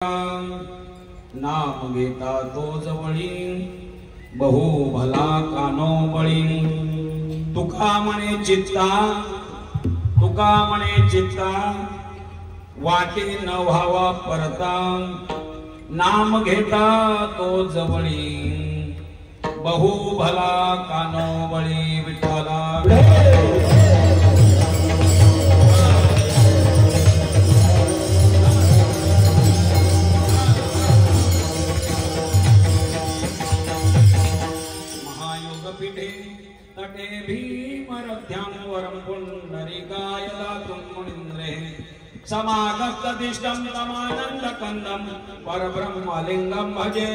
नाम घेता तो जवळी बहु भला कानो बळी। तुका म्हणे चित्ता वाटे न व्हावा परता। नाम घेता तो जवळी बहु भला कानो बळी। विठ्ठला तटे भीमरथ्यां वरं पुण्डरीकायला मुनीन्द्रे। समागतदिष्टं तमानन्दकन्दं परब्रह्मलिङ्गं भजे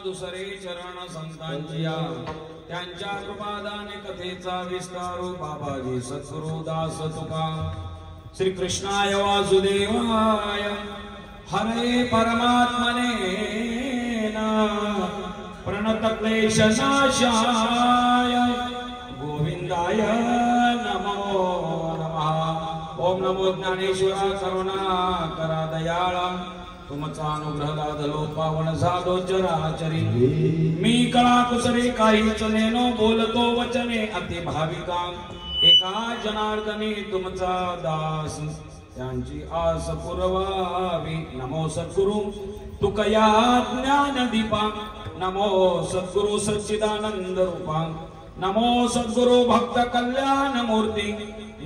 दुसरे चरण संतांचिया। त्यांच्या कृपादाने कथेचा विस्तारू बाबाजी सद्गुरु दास तुका। श्री कृष्णाय वासुदेवाय हरे परमात्मने प्रणत क्लेश नाशाय गोविंदाय नमो नमः। ओम नमो ज्ञानेश्वरा करुणा दयाळा। तुमचा अनुग्रह लादलो पावन झालो चराचरी। मी कळा कुसरे काहीच नेनो बोलतो वचने अति भाविका। एका जनार्दनी तुमचा दास त्यांची आस पुरवावी। नमो सद्गुरु तुकया ज्ञान दीपा। नमो सद्गुरु सच्चिदानंद रूपा। नमो सद्गुरु भक्त कल्याण मूर्ती।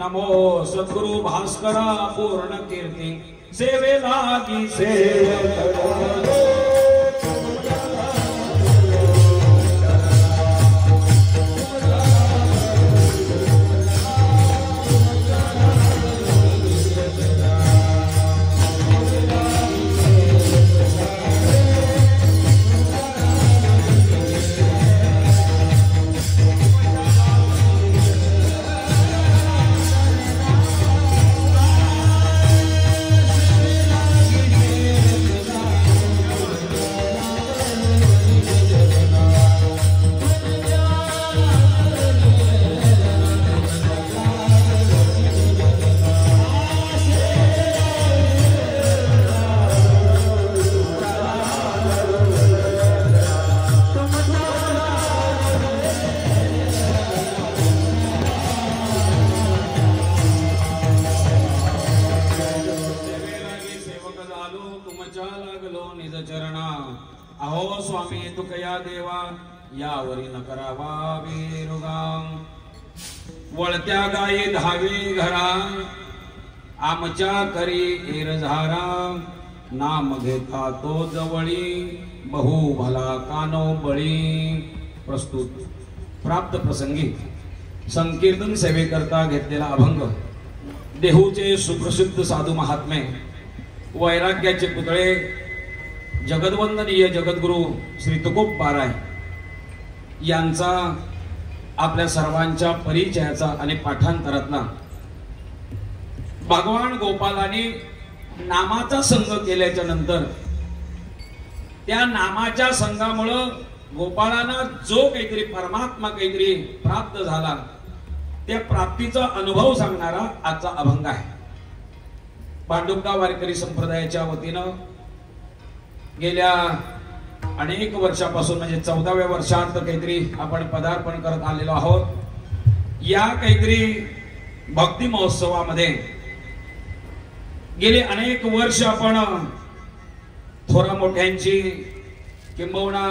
नमो सद्गुरु भास्करा पूर्ण कीर्ती। सेवेला की सेवा अहो स्वामी तुकया देवा यावरी न करावा विरुगाम। वळत्या गायी धावी घरा आमच्या करी एरझारा। नाम घेता तो जवळी बहु भला कानो बळी। प्रस्तुत प्राप्त प्रसंगी संकीर्तन सेवेकरता घेतलेला अभंग, देहूचे सुप्रसिद्ध साधू महात्मे, वैराग्याचे पुतळे, जगद्वंदनीय जगद्गुरु श्री तुकोबाराय यांचा आपल्या सर्वांच्या परिचयाचा आणि पाठांतरातला भगवान गोपालाने नामाचा संग केल्याच्या नंतर त्या नामाच्या संघामुळं गोपाळांना जो काहीतरी परमात्मा काहीतरी प्राप्त झाला, त्या प्राप्तीचा अनुभव सांगणारा आजचा अभंग आहे. भांडुपगाव वारकरी संप्रदायाच्या वतीनं गेल्या अनेक वर्षापासून म्हणजे 14व्या वर्षात काहीतरी आपण पदार्पण करत आलेलो आहोत. या काहीतरी भक्ती महोत्सवामध्ये गेले अनेक वर्ष आपण थोरा मोठ्यांची किंबहुना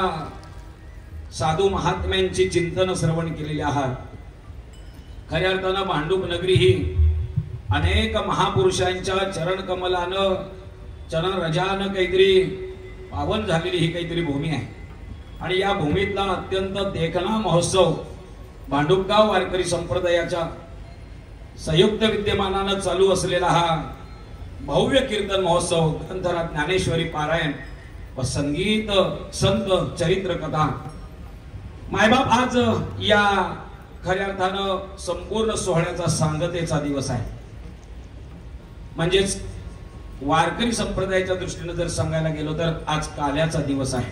साधू महात्म्यांची चिंतन श्रवण केलेली आहात. खऱ्या अर्थानं भांडूप नगरी ही अनेक महापुरुषांच्या चरण कमलानं चरण रजानं काहीतरी पावन झालेली ही काहीतरी भूमी आहे. आणि या भूमीतला अत्यंत देखणा महोत्सव भांडुपगाव वारकरी संप्रदायाच्या संयुक्त विद्यमानानं चालू असलेला हा भव्य कीर्तन महोत्सव, ग्रंथराज ज्ञानेश्वरी पारायण व संगीत संत चरित्र कथा. मायबाप, आज या खऱ्या अर्थानं संपूर्ण सोहळ्याचा सांगतेचा दिवस आहे. म्हणजेच वारकरी संप्रदायाच्या दृष्टीने जर सांगायला गेलो तर आज काल्याचा दिवस आहे.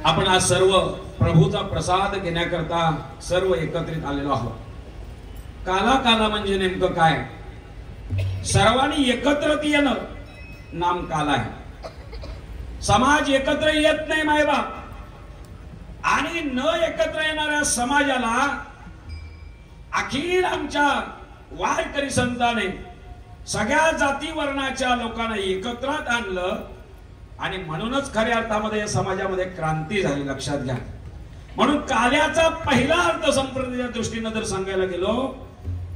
आपण आज सर्व प्रभूचा प्रसाद घेण्याकरता सर्व एकत्रित आलेलो आहोत. काला काला म्हणजे नेमकं काय? सर्वांनी एकत्र येणं नाम काला आहे. समाज एकत्र येत नाही मायबाप, आणि न एकत्र येणाऱ्या समाजाला अखिल आमच्या वारकरी संतांनी सगळ्या जाती वर्णाच्या लोकांना एकत्रात आणलं. आणि म्हणूनच खऱ्या अर्थामध्ये या समाजामध्ये क्रांती झाली, लक्षात घ्या. म्हणून काल्याचा पहिला अर्थ संप्रदायाच्या दृष्टीने जर सांगायला गेलो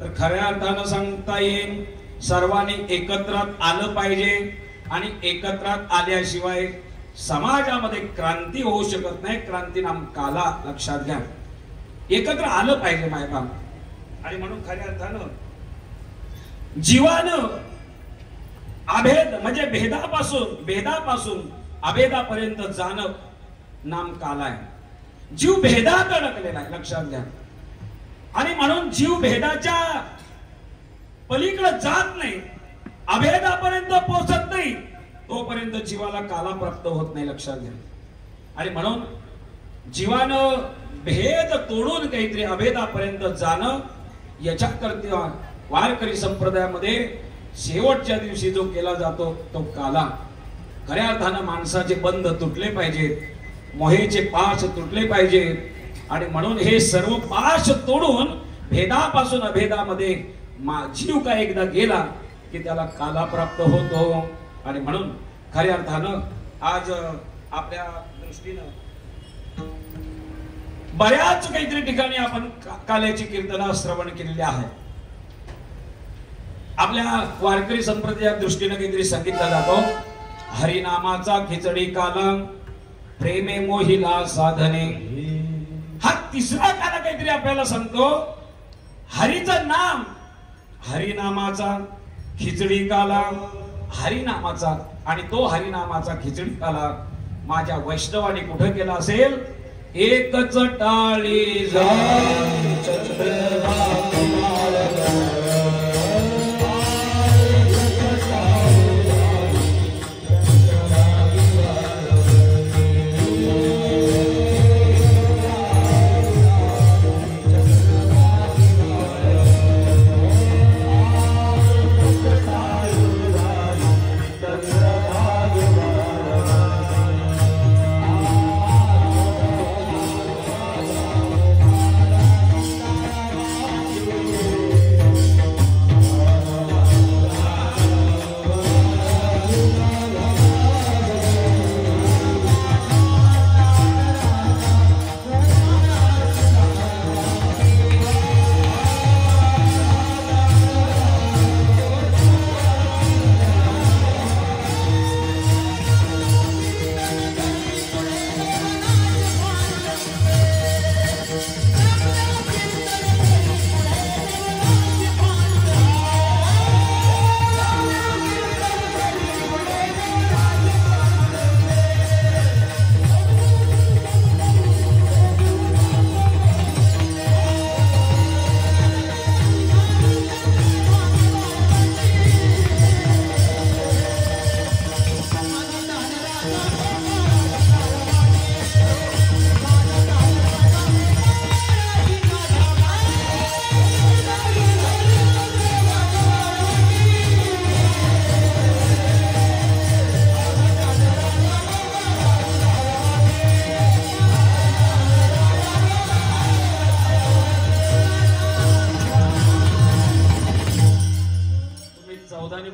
तर खऱ्या अर्थानं सांगता येईल सर्वांनी एकत्रात आलं पाहिजे. आणि एकत्रात आल्याशिवाय समाजामध्ये क्रांती होऊ शकत नाही. क्रांती नाम काला, लक्षात घ्या. एकत्र आलं पाहिजे मायबाप. आणि म्हणून खऱ्या अर्थानं जीवानं अभेद म्हणजे भेदापासून अभेदापर्यंत जाणं नाम काला आहे. जीव भेदात अडकलेला आहे, लक्षात घ्या. आणि म्हणून जीव भेदाच्या पलीकडे जात नाही, अभेदापर्यंत पोहोचत नाही, तोपर्यंत जीवाला काला प्राप्त होत नाही, लक्षात घ्या. आणि म्हणून जीवानं भेद तोडून काहीतरी अभेदापर्यंत जाणं, याच्याकरता वारकरी संप्रदायामध्ये शेवटच्या दिवशी जो केला जातो तो काला. खऱ्या अर्थानं माणसाचे बंध तुटले पाहिजेत, मोहेचे पाश तुटले पाहिजेत. आणि म्हणून हे सर्व पाश तोडून भेदापासून अभेदामध्ये जीव का एकदा गेला की त्याला काला प्राप्त होतो. आणि म्हणून खऱ्या अर्थानं आज आपल्या दृष्टीनं बऱ्याच काहीतरी ठिकाणी आपण काल्याची कीर्तन श्रवण केलेली आहे. आपल्या वारकरी संप्रदायाच्या दृष्टीने काहीतरी सांगितलं जातो, हरिनामाचा खिचडी काला प्रेमे मोहिला साधने. हा तिसरा काला काहीतरी आपल्याला सांगतो. हरीचं नाम, हरिनामाचा खिचडी काला, हरिनामाचा. आणि तो हरिनामाचा खिचडी काला माझ्या वैष्णवाने कुठं केला असेल? एकच टाळी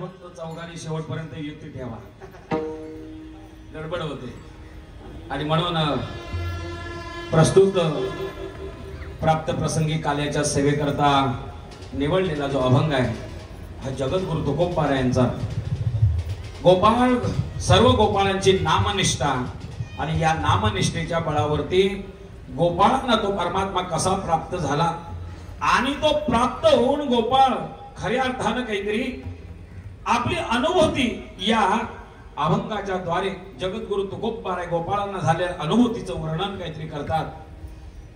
फक्त चौघांनी शेवटपर्यंत युक्ती ठेवा, गडबड होते. आणि म्हणून प्रस्तुत प्राप्त प्रसंगी काल्याच्या सेवेकरता निवडलेला जो अभंग आहे हा जगद्गुरु तुकोबा यांचा. गोपाळ, सर्व गोपाळांची नामनिष्ठा आणि या नामनिष्ठेच्या बळावरती गोपाळांना तो परमात्मा कसा प्राप्त झाला आणि तो प्राप्त होऊन गोपाळ खऱ्या अर्थानं काहीतरी आपली अनुभूती या अभंगाच्या द्वारे जगद्गुरु तुकोबा गोपाळांना झालेल्या अनुभूतीचं वर्णन काहीतरी करतात.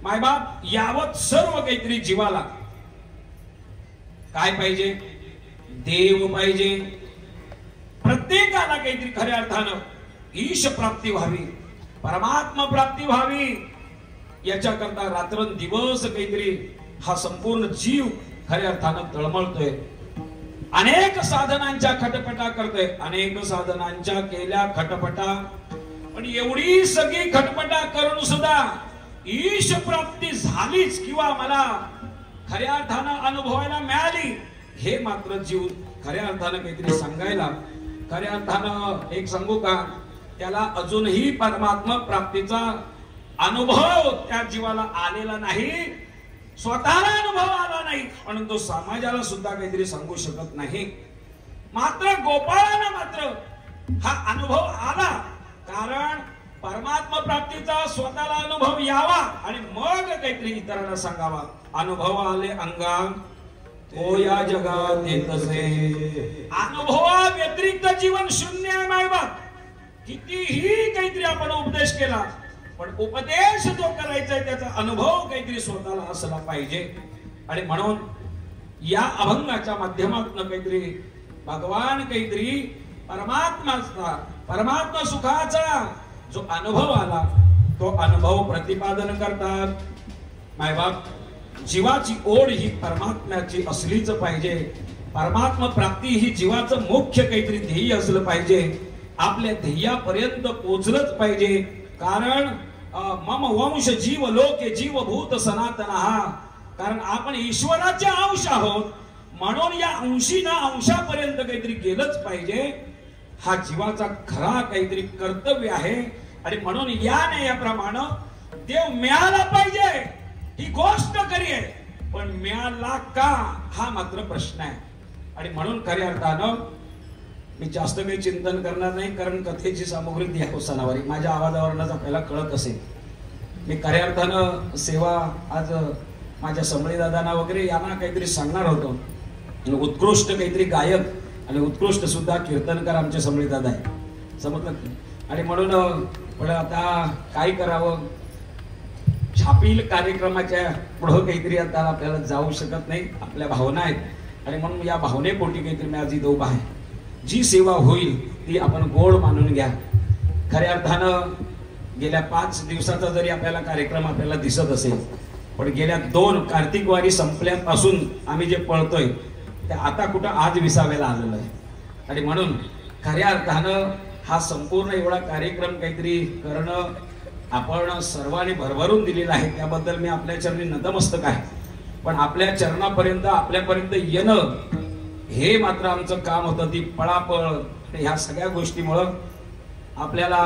मायबाप यावत सर्व काहीतरी जीवाला काय पाहिजे? देव पाहिजे. प्रत्येकाला काहीतरी खऱ्या अर्थानं ईश प्राप्ती व्हावी, परमात्मा प्राप्ती व्हावी, याच्याकरता रात्रंदिवस काहीतरी हा संपूर्ण जीव खऱ्या अर्थानं तळमळतोय. अनेक साधनांच्या खटपटा करतोय, अनेक साधनांच्या केल्या खटपटा, पण एवढी सगळी खटपटा करून सुद्धा ईश प्राप्ती झालीच किंवा मला खऱ्या अर्थानं अनुभवायला मिळाली, हे मात्र जीव खऱ्या अर्थानं काहीतरी सांगायला, खऱ्या अर्थानं एक सांगू का, त्याला अजूनही परमात्मा प्राप्तीचा अनुभव त्या जीवाला आलेला नाही, स्वतःला अनुभव आला नाही, म्हणून तो समाजाला सुद्धा काहीतरी सांगू शकत नाही. मात्र गोपाळाला मात्र हा अनुभव आला, कारण परमात्मा प्राप्तीचा स्वतःला अनुभव यावा आणि मग काहीतरी इतरांना सांगावा. अनुभव आले अंगा तो या जगात येतसे. अनुभवा व्यतिरिक्त जीवन शून्य आहे मायबाप. कितीही काहीतरी आपण उपदेश केला, पण उपदेश जो करायचा आहे त्याचा अनुभव काहीतरी स्वतःला असला पाहिजे. आणि म्हणून या अभंगाच्या माध्यमातून काहीतरी भगवान काहीतरी परमात्मा सुखाचा जो अनुभव आला तो अनुभव प्रतिपादन करतात. मायबाप जीवाची ओढ ही परमात्म्याची असलीच पाहिजे. परमात्मा प्राप्ती ही जीवाचं मुख्य काहीतरी ध्येय असलं पाहिजे. आपल्या ध्येयापर्यंत पोहोचलंच पाहिजे. कारण मम वंश जीव लोके जीवभूत सनातन हा, कारण आपण ईश्वराचे अंश आहोत, म्हणून या अंशीना अंशापर्यंत काहीतरी गेलंच पाहिजे. हा जीवाचा खरा काहीतरी कर्तव्य आहे. आणि म्हणून याप्रमाणे देव मिळाला पाहिजे ही गोष्ट खरी आहे, पण मिळाला का हा मात्र प्रश्न आहे. आणि म्हणून खऱ्या अर्थानं मी जास्त काही चिंतन करणार नाही, कारण कथेची सामुग्री द्या सणावारी माझ्या आवाजावरूनच आपल्याला कळत असेल. मी खऱ्या अर्थानं सेवा आज माझ्या समळी दादांना वगैरे यांना काहीतरी सांगणार होतो. उत्कृष्ट काहीतरी गायक आणि उत्कृष्ट सुद्धा कीर्तनकार आमचे समळी दादा आहे, समजलं. आणि म्हणून पण आता काय करावं, छापील कार्यक्रमाच्या पुढं काहीतरी आता आपल्याला जाऊ शकत नाही, आपल्या भावना आहेत. आणि म्हणून या भावनेपोटी काहीतरी मी आज इथं उभा आहे. जी सेवा होईल ती आपण गोड मानून घ्या. खऱ्या अर्थानं गेल्या 5 दिवसाचा जरी आपल्याला कार्यक्रम आपल्याला दिसत असेल, पण गेल्या 2 कार्तिक वारी संपल्यापासून आम्ही जे पळतोय ते आता कुठं आज विसाव्याला आलेलं आहे. आणि म्हणून खऱ्या अर्थानं हा संपूर्ण एवढा कार्यक्रम काहीतरी करणं आपण सर्वांनी भरभरून दिलेला आहे, त्याबद्दल मी आपल्या चरणी नतमस्तक आहे. पण आपल्या चरणापर्यंत आपल्यापर्यंत येणं हे मात्र आमचं काम होतं. ती पळापळ ह्या सगळ्या गोष्टीमुळं आपल्याला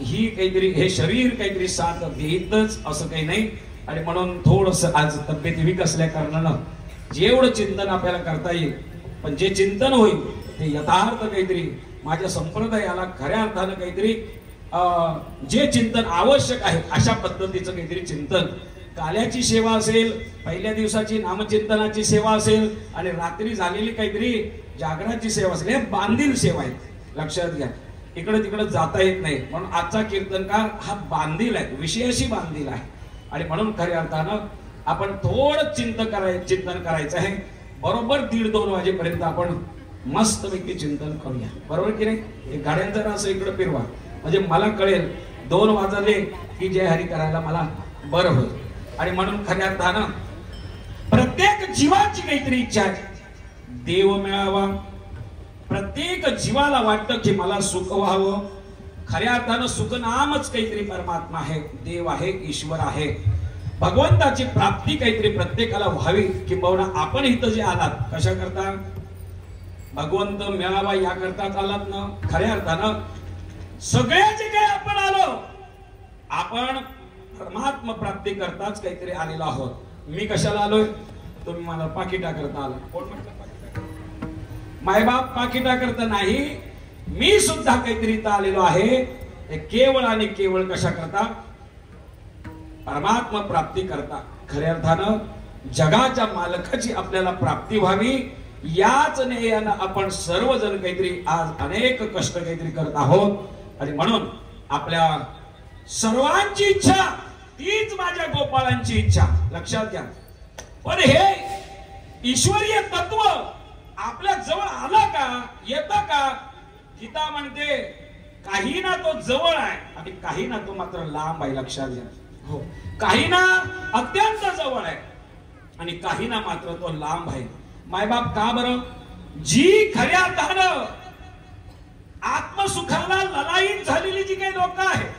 ही काहीतरी हे शरीर काहीतरी साथ देतच असं काही नाही. आणि म्हणून थोडंसं आज तब्येत वीक असल्या कारणानं जेवढं चिंतन आपल्याला करता येईल, पण जे चिंतन होईल ते यथार्थ काहीतरी माझ्या संप्रदायाला खऱ्या अर्थानं काहीतरी जे चिंतन आवश्यक आहे अशा पद्धतीचं काहीतरी चिंतन. काल्याची सेवा असेल, पहिल्या दिवसाची नामचिंतनाची सेवा असेल, आणि रात्री झालेली काहीतरी जागराची सेवा असेल, हे बांधील सेवा आहे, लक्षात घ्या. इकडे तिकडे जाता येत नाही, म्हणून आजचा कीर्तनकार हा बांधील आहे, विषयाशी बांधील आहे. आणि म्हणून खऱ्या अर्थानं आपण थोडं चिंतन करायचं आहे. बरोबर 1:30-2 वाजेपर्यंत आपण मस्तपैकी चिंतन करूया, बरोबर की नाही. गाड्यांचा असं इकडे फिरवा म्हणजे मला कळेल 2 वाजले की जय हरी करायला मला बरं होईल. आणि म्हणून खऱ्या अर्थानं प्रत्येक जीवाची काहीतरी इच्छा आहे, देव मिळावा. प्रत्येक जीवाला वाटतं की मला सुख व्हावं. खऱ्या अर्थानं सुख नामच काहीतरी परमात्मा आहे, देव आहे, ईश्वर आहे. भगवंताची प्राप्ती काहीतरी प्रत्येकाला व्हावी. किंबहुना आपण इथं जे आलात कशा करता, भगवंत मिळावा याकरताच आलात ना. खऱ्या अर्थानं सगळे जे काही आपण आलो, आपण परमात्मा प्राप्ती करताच काहीतरी आलेलो आहोत. मी कशाला आलोय? तुम्ही मला पाकिटा करता आला. कोण म्हटलं? मायबाप पाकिटा करता नाही, मी सुद्धा काहीतरी इथं आलेलो आहे. ते केवळ आणि केवळ कशा करता? परमात्मा प्राप्ती करता. खऱ्या अर्थानं जगाच्या मालकाची आपल्याला प्राप्ती व्हावी याच नेयानं आपण सर्वजण काहीतरी आज अनेक कष्ट काहीतरी करत आहोत. आणि म्हणून आपल्या सर्वांची इच्छा तीच माझ्या गोपाळांची इच्छा. लक्षात घ्या. पण हे ईश्वरीय तत्व आपल्या जवळ आला का? येतं का? गीता म्हणते काही ना तो जवळ आहे आणि काही ना तो मात्र लांब आहे. लक्षात घ्या. हो, काही ना अत्यंत जवळ आहे आणि काही ना मात्र तो लांब आहे. मायबाप का बरं? जी खऱ्या अर्थानं आत्मसुखाला ललायित झालेली जी काही लोक आहेत,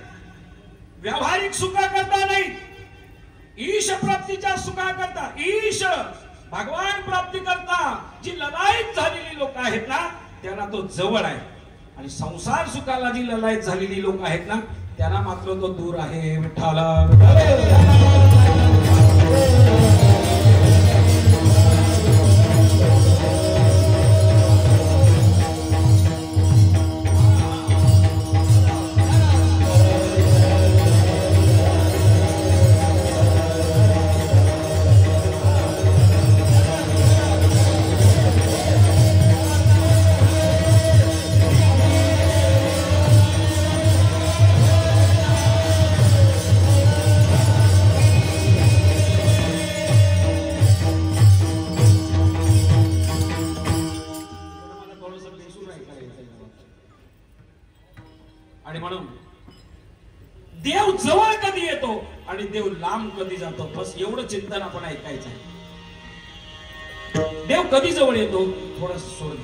व्यावहारिक सुखा करता नाही, ईश प्राप्तीच्या सुखा करता, ईश भगवान प्राप्ती करता जी ललायित झालेली लोक आहेत ना, त्यांना तो जवळ आहे. आणि संसार सुखाला जी ललायत झालेली लोक आहेत ना, त्यांना मात्र तो दूर आहे. विठ्ठला आणि म्हणून देव जवळ कधी येतो आणि देव लांब कधी जातो, बस एवढं चिंतन आपण ऐकायचं आहे. देव कधी जवळ येतो? थोडं सोड.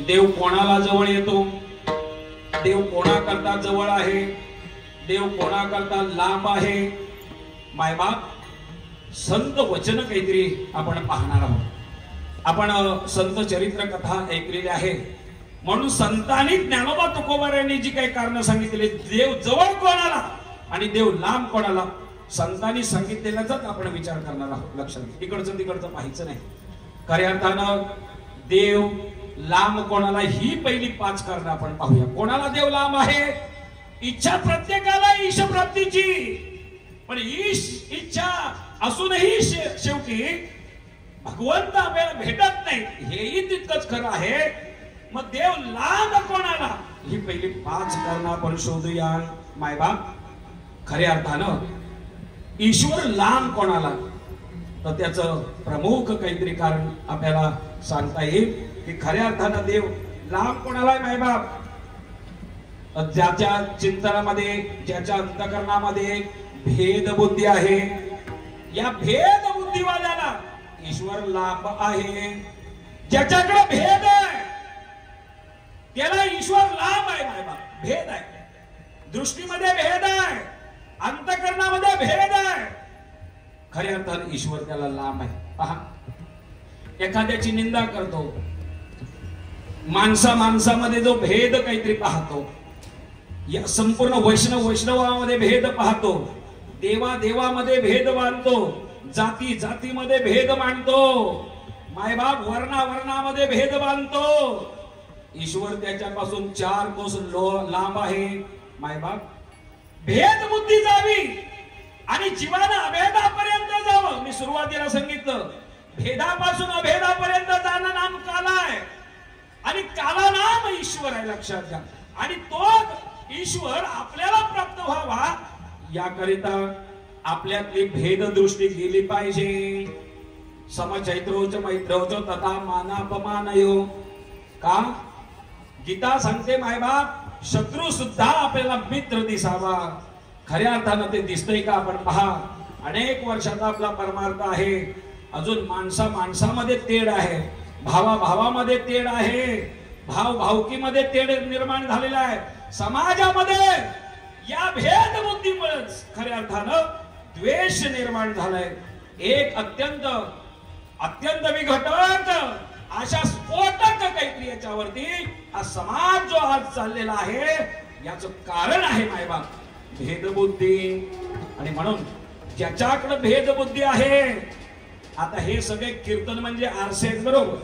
देव कोणाला जवळ येतो? देव कोणाकरता जवळ आहे? देव कोणाकरता लांब आहे? मायबाप संत वचन काहीतरी आपण पाहणार आहोत. आपण संत चरित्र कथा ऐकलेली आहे. म्हणून संतांनी ज्ञानोबा तुकोबारायांनी जी काही कारण सांगितले, देव जवळ कोणाला आणि देव लांब कोणाला, संतांनी सांगितलेल्याचाच आपण विचार करणार आहोत. लक्षात इकडचं तिकडचं पाहायचं नाही. खऱ्या अर्थानं देव लांब कोणाला ही पहिली 5 कारण आपण पाहूया. कोणाला देव लांब आहे? इच्छा प्रत्येकाला ईश प्राप्तीची, पण ईश इच्छा असूनही शेवटी भगवंत आपल्याला भेटत नाही, हेही तितकंच खरं आहे. मग देव लांब कोणाला ही पहिली 5 कारण आपण शोधूया. मायबाप खऱ्या अर्थानं ईश्वर लांब कोणाला, तर त्याचं प्रमुख काहीतरी कारण आपल्याला सांगता येईल की खऱ्या अर्थानं देव लांब कोणाला आहे. मायबाप ज्याच्या चिंतनामध्ये, ज्याच्या अंतकरणामध्ये भेद बुद्धी आहे, या भेद बुद्धिवाल्याला ईश्वर लांब आहे. ज्याच्याकडे भेद आहे त्याला ईश्वर लांब आहे. मायबाप भेद आहे, दृष्टीमध्ये भेद आहे, अंतकरणामध्ये भेद आहे. खऱ्या अर्थानं ईश्वर त्याला लांब आहे. पहा, एखाद्याची निंदा करतो, माणसामध्ये जो भेद काहीतरी पाहतो, या संपूर्ण वैष्णवामध्ये भेद पाहतो, देवामध्ये भेद मानतो, जातीमध्ये भेद मानतो, मायबाप वर्णामध्ये भेद मानतो. ईश्वर त्याच्यापासून 4 कोस लांब आहे. मायबाप भेद बुद्धी जावी आणि जीवानं अभेदापर्यंत जावं. मी सुरुवातीला सांगितलं, भेदापासून अभेदापर्यंत जाणं नाम काला आहे आणि काला नाम ईश्वर आहे. लक्षात घ्या. आणि तो ईश्वर आपल्याला प्राप्त व्हावा याकरिता आपल्यातली भेद दृष्टी गेली पाहिजे. समचैत्रोच मैत्रोच तथा मानापमानयो. का? गीता सांगते मायबाप शत्रू सुद्धा आपल्याला मित्र दिसावा. खऱ्या अर्थानं ते दिसतंय का? आपण पहा, अनेक वर्षाचा आपला परमार्थ आहे, अजून माणसामध्ये तेढ आहे, भावामध्ये तेढ आहे, भावकीमध्ये तेढ निर्माण झालेला आहे. समाजामध्ये या भेद बुद्धीमुळेच खऱ्या अर्थानं द्वेष निर्माण झालाय. एक अत्यंत विघटक अशा स्फोटक काहीतरी याच्यावरती हा समाज जो आज चाललेला आहे याचं कारण आहे मायबाप भेदबुद्धी. आणि म्हणून ज्याच्याकडे भेदबुद्धी आहे, आता हे सगळे कीर्तन म्हणजे आरसे आहेत बरोबर.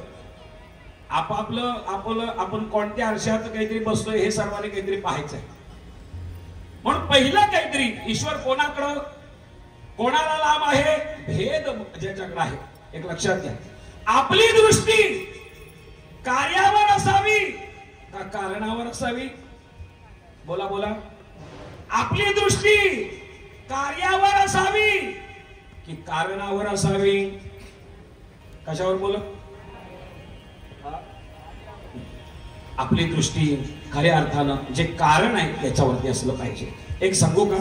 आपण कोणत्या आरशात काहीतरी बसतोय हे सर्वांनी काहीतरी पाहायचंय. म्हणून पहिलं काहीतरी ईश्वर कोणाकडं कोणाला लाभ आहे, भेद ज्याच्याकडे आहे. एक लक्षात घ्या, आपली दृष्टी कार्यावर असावी का कारणावर असावी? बोला बोला. आपली दृष्टी कार्यावर असावी की कारणावर असावी? कशावर बोला? आपली दृष्टी खऱ्या अर्थानं जे कारण आहे त्याच्यावरती असलं पाहिजे. एक सांगू का,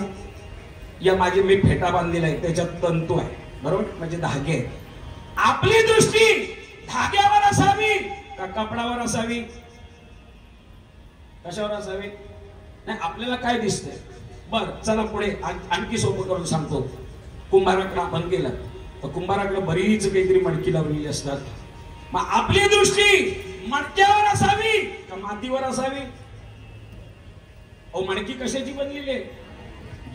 या माझे मी फेटा बांधलेला आहे त्याच्यात तंतू आहे बरोबर, म्हणजे धागे आहेत. आपली दृष्टी धाग्यावर असावी का कपडावर असावी? कशावर असावी? नाही आपल्याला काय दिसतंय. बर चला पुढे आणखी सोपं करून सांगतो. कुंभाराकडे आपण गेलं तर कुंभाराकडे बरीच काहीतरी मडकी लावलेली असतात. मग आपली दृष्टी मडक्यावर असावी का मातीवर असावी? अहो मडकी कशाची बनलेली आहे?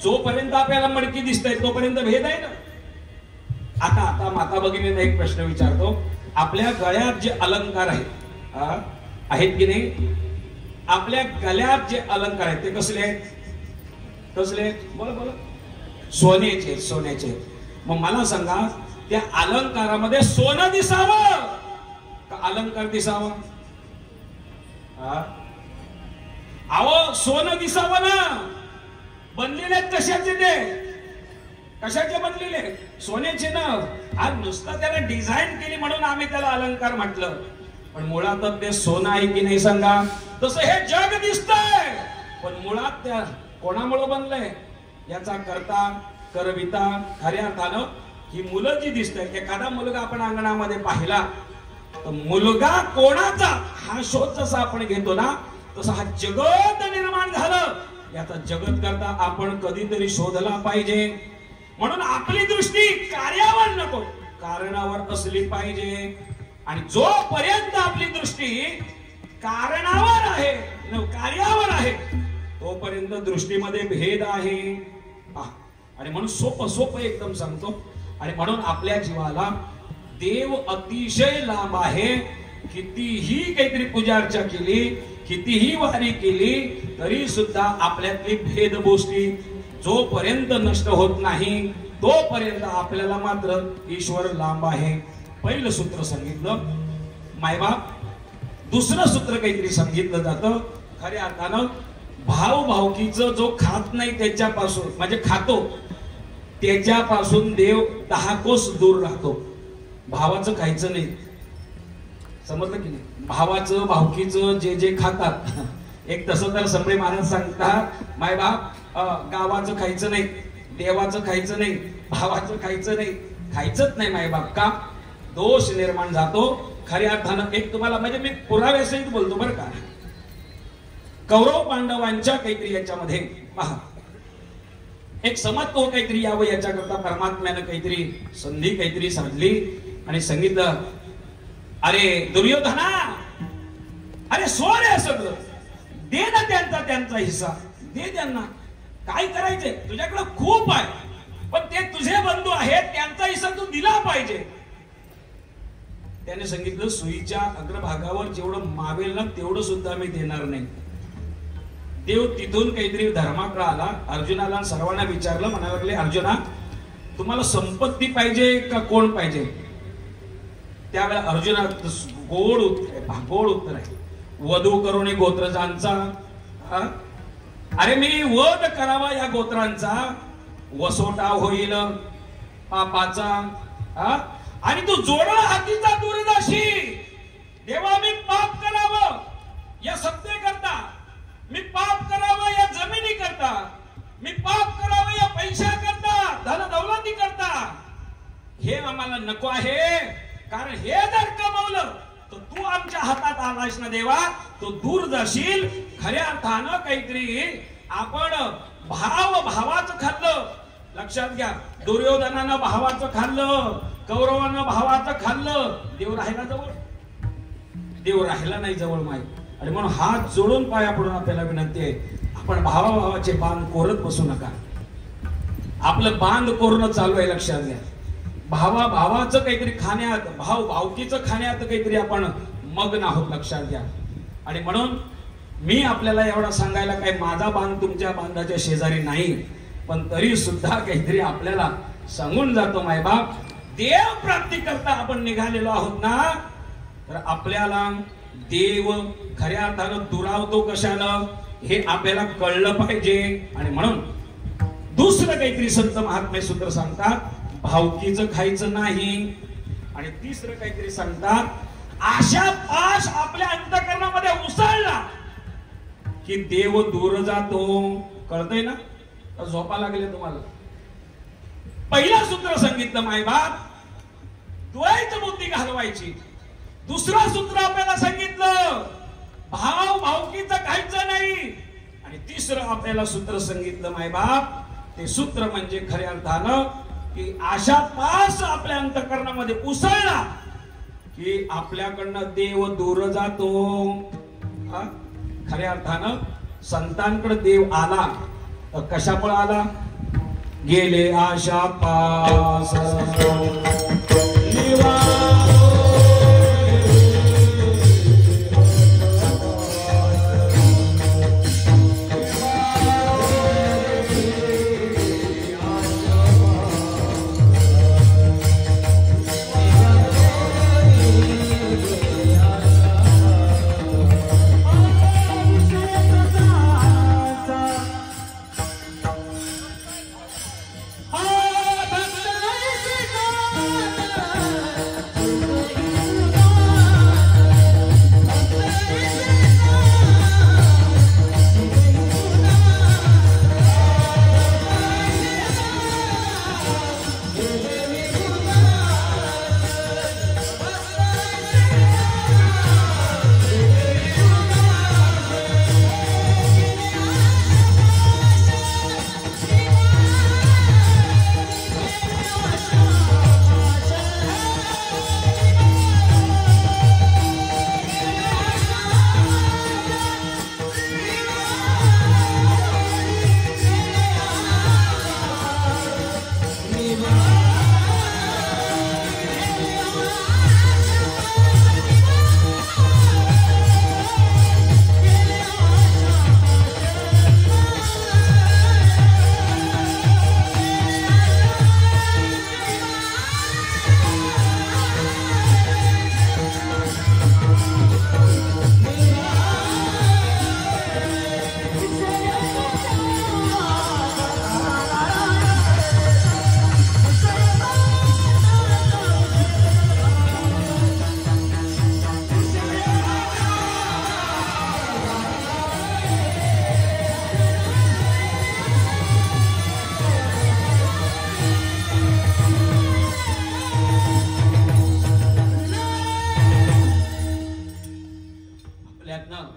जोपर्यंत आपल्याला मडकी दिसतंय तोपर्यंत भेद आहे ना. आता माता भगिनींना एक प्रश्न विचारतो. आपल्या गळ्यात जे अलंकार आहेत की नाही, आपल्या गळ्यात जे अलंकार आहेत ते कसले आहेत? कसले आहेत? बोला बोला. सोन्याचे. सोन्याचे. मग मला सांगा, त्या अलंकारामध्ये सोनं दिसावं का अलंकार दिसावा? अहो सोनं दिसावं ना. बनलेले कशाचे? ते कशाचे बनलेले? सोन्याचे ना. आज नुसतं त्याला डिझाईन केली म्हणून आम्ही त्याला अलंकार म्हटलं, पण मुळात ते सोनं आहे की नाही सांगा? तसं हे जग दिसतंय, पण मुळात त्या कोणामुळे बनलंय याचा करता करविता खऱ्या अर्थानं ही मुलं जी दिसतंय. एखादा मुलगा आपण अंगणामध्ये पाहिला तर मुलगा कोणाचा हा शोध जसा आपण घेतो ना, तसा हा जगत निर्माण झालं याचा जगत करता आपण कधीतरी शोधला पाहिजे. म्हणून आपली दृष्टी कार्यावर नको कारणावर असली पाहिजे. आणि जोपर्यंत आपली दृष्टी कारणावर आहे कार्यावर आहे तोपर्यंत दृष्टीमध्ये भेद आहे. आणि म्हणून सोपं एकदम सांगतो. आणि म्हणून आपल्या जीवाला देव अतिशय लांब आहे. कितीही काहीतरी पूजा अर्चा केली, कितीही वारी केली तरी सुद्धा आपल्यातली भेदगोष्टी जोपर्यंत नष्ट होत नाही तोपर्यंत आपल्याला मात्र ईश्वर लांब आहे. पहिलं सूत्र सांगितलं मायबाप. दुसरं सूत्र काहीतरी सांगितलं जातं खऱ्या अर्थानं भावभावकीचं जो खात नाही त्याच्यापासून, म्हणजे खातो त्याच्यापासून देव 10 कोस दूर राहतो. भावाचं खायचं नाही. समजलं की नाही? भावाचं भावकीचं जे खातात, एक तसं तर संभ्रे महाराज सांगतात मायबाप गावाचं खायचं नाही, देवाचं खायचं नाही, भावाचं खायचं नाही. खायचंच नाही मायबाप. का? दोष निर्माण जातो. खऱ्या अर्थानं एक तुम्हाला म्हणजे मी पुराव्यासहित बोलतो बरं का. कौरव पांडवांच्या काहीतरी याच्यामध्ये पहा एक समत्व काहीतरी यावं याच्याकरता परमात्म्यानं काहीतरी संधी काहीतरी साधली आणि सांगितलं, अरे दुर्योधना, अरे सोड हे सगळं, दे ना त्यांचा हिस्सा दे त्यांना. काय करायचंय? तुझ्याकडे खूप आहे, पण ते तुझे बंधू आहेत, त्यांचा हिस्सा तू दिला पाहिजे. त्याने सांगितलं, सुईच्या अग्रभागावर जेवढं मावेल ना तेवढं सुद्धा मी देणार नाही. देव तिथून काहीतरी धर्माकडे आला, अर्जुनाला सर्वांना विचारलं, म्हणायला लागले, अर्जुना तुम्हाला संपत्ती पाहिजे का कोण पाहिजे? त्यावेळेला अर्जुना गोड उत्तर आहे, वधू करून गोत्रजांचा. अरे मी वध करावा या गोत्रांचा, वसोटा होईल पापाचा. आणि तू जोडला हातीचा दूरदाशी. देवा मी पाप करावं या सत्य करता, मी पाप करावं या जमिनी करता, मी पाप करावं या पैशा करता, धन दौलती करता. हे आम्हाला नको आहे. कारण हे जर कमवलं तर तू आमच्या हातात आलास ना देवा, तो दूर जाशील. खऱ्या अर्थानं काहीतरी आपण भावाचं खाल्लं. लक्षात घ्या, दुर्योधनानं भावाचं खाल्लं, कौरवानं भावाचं खाल्लं, देव राहिला जवळ. देव राहिला नाही जवळ माय. आणि म्हणून हात जोडून पाया पडून आपल्याला विनंती आहे, आपण भावाभावाचे बांध कोरत बसू नका. आपलं बांध कोरणं चालू आहे, लक्षात घ्या. भावाचं काहीतरी खाण्यात, भावकीचं खाण्यात काहीतरी आपण मग्न आहोत, लक्षात घ्या. आणि म्हणून मी आपल्याला एवढा सांगायला, काय माझा बांध तुमच्या बांधाच्या शेजारी नाही, पण तरी सुद्धा काहीतरी आपल्याला सांगून जातो. मायबाप, देव प्राप्ती करता आपण निघालेलो आहोत ना, तर आपल्याला देव खऱ्या अर्थानं दुरावतो कशाला हे आपल्याला कळलं पाहिजे. आणि म्हणून दुसरं काहीतरी संत महात्मे सूत्र सांगतात, भावकीचं खायचं नाही. आणि तिसरं काहीतरी सांगतात, आशा पाश आपल्या अंतःकरणामध्ये उसळला की देव दूर जातो. कळतंय ना? झोपा लागले तुम्हाला. पहिला सूत्र सांगितलं मायबाप, द्वैत बुद्धी घालवायची. दुसरं सूत्र आपल्याला सांगितलं, भावकीचं खायचं नाही. आणि तिसरं आपल्याला सूत्र सांगितलं मायबाप, ते सूत्र म्हणजे खऱ्या अर्थानं की आशा पास आपल्या अंतःकरणामध्ये उसळला की आपल्याकडनं देव दूर जातो. खऱ्या अर्थानं संतांकडे देव आला तर कशामुळे आला? गेले आशा पास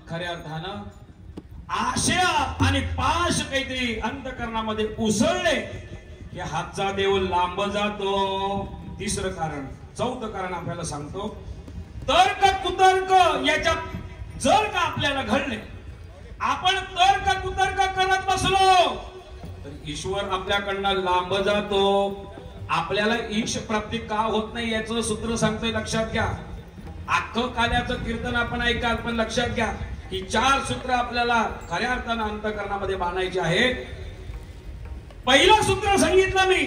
खऱ्या अर्थानं आशा आणि पाश काहीतरी अंतःकरणामध्ये उसळले की हातचा देव लांब जातो. तिसरं कारण. चौथं कारण आपल्याला सांगतो, तर्क कुतर्क याच्यात जर का आपल्याला घडले, आपण तर्क कुतर्क करत बसलो तर ईश्वर आपल्याकडनं लांब जातो. आपल्याला ईश प्राप्ती का होत नाही याचं सूत्र सांगतोय, लक्षात घ्या. अख्खं काल्याचं कीर्तन आपण ऐकाल, पण लक्षात घ्या ही 4 सूत्र आपल्याला खऱ्या अर्थानं अंतःकरणामध्ये बांधायची आहेत. पहिलं सूत्र सांगितलं मी,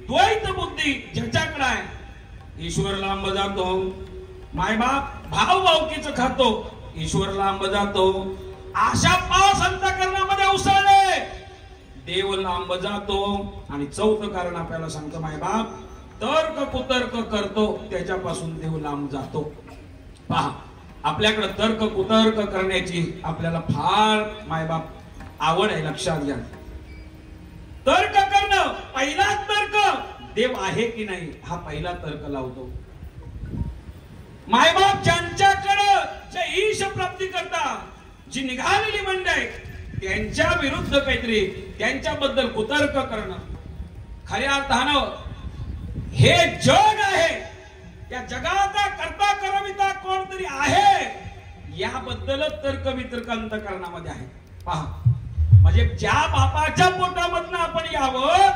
द्वैत बुद्धी ज्याच्याकडे आहे ईश्वर लांब जातो. मायबाप भावकीचं खातो, ईश्वर लांब जातो. आशा पास अंतःकरणामध्ये उसळले, देव लांब जातो. आणि चौथं कारण आपल्याला सांगतो मायबाप, तर्क कुतर्क करतो त्याच्यापासून देव लांब जातो. पहा, आपल्याकडे तर्क कुतर्क करण्याची आपल्याला फार मायबाप आवड आहे, लक्षात घ्या. तर्क करणं, पहिला तर्क देव आहे की नाही हा पहिला तर्क लावतो. मायबाप ज्यांच्याकडे जे ईश प्राप्ती करता जी निघालेली मंडळी त्यांच्या विरुद्ध काहीतरी त्यांच्याबद्दल कुतर्क करणं. खऱ्या अर्थानं हे जग आहे, या जगाचा करता करविता कोणतरी आहे याबद्दलच तर्क वितर्क अंतःकरणामध्ये आहे. पहा, म्हणजे ज्या बापाच्या पोटामधनं आपण यावं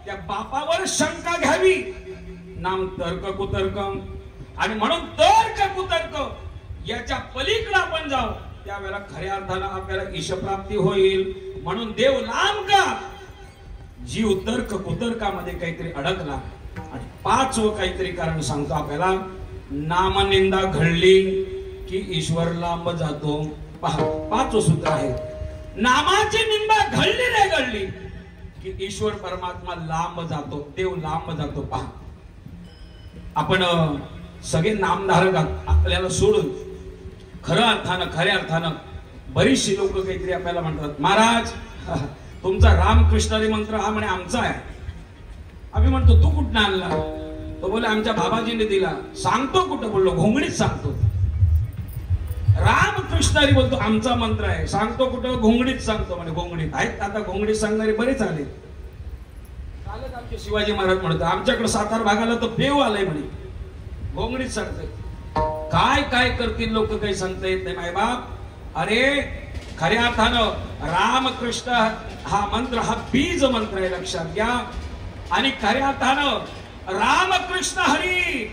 त्या बापावर शंका घ्यावी. नाम तर्क कुतर्क. आणि म्हणून तर्क कुतर्क याच्या पलीकडे आपण जाऊ त्यावेळेला खऱ्या अर्थानं आपल्याला ईशप्राप्ती होईल. म्हणून देव लांब का? जीव तर्क कुतर्कामध्ये काहीतरी अडकला. आणि पाचवं काहीतरी कारण सांगतो आपल्याला, नामनिंदा घडली की ईश्वर लांब जातो. पहा, पाचवं सूत्र आहे, नामाची निंदा घडली नाही घडली की ईश्वर परमात्मा लांब जातो, देव लांब जातो. पहा, आपण सगळे नामधारक आपल्याला सोडून खऱ्या अर्थानं बरीचशी लोक काहीतरी आपल्याला म्हणतात, महाराज तुमचा रामकृष्णारी मंत्र हा म्हणे आमचा आहे. आम्ही म्हणतो तू कुठं आणला? तो बोले आमच्या बाबाजीने दिला. सांगतो कुठं? बोललो घोंगडीत सांगतो. रामकृष्णारी बोलतो आमचा मंत्र आहे. सांगतो कुठं? घोंगडीत सांगतो. म्हणे घोंगडीत आहेत आता घोंगडीत सांगणारे बरेच आले. कालच आमचे शिवाजी महाराज म्हणतो आमच्याकडे सातारा भागाला तर पेव आलाय म्हणे, घोंगडीत सांगतोय. काय काय करतील लोक काही सांगता येत नाही मायबाप. अरे खऱ्या अर्थानं रामकृष्ण हा मंत्र हा बीज मंत्र आहे, लक्षात घ्या. आणि खऱ्या अर्थानं रामकृष्ण हरी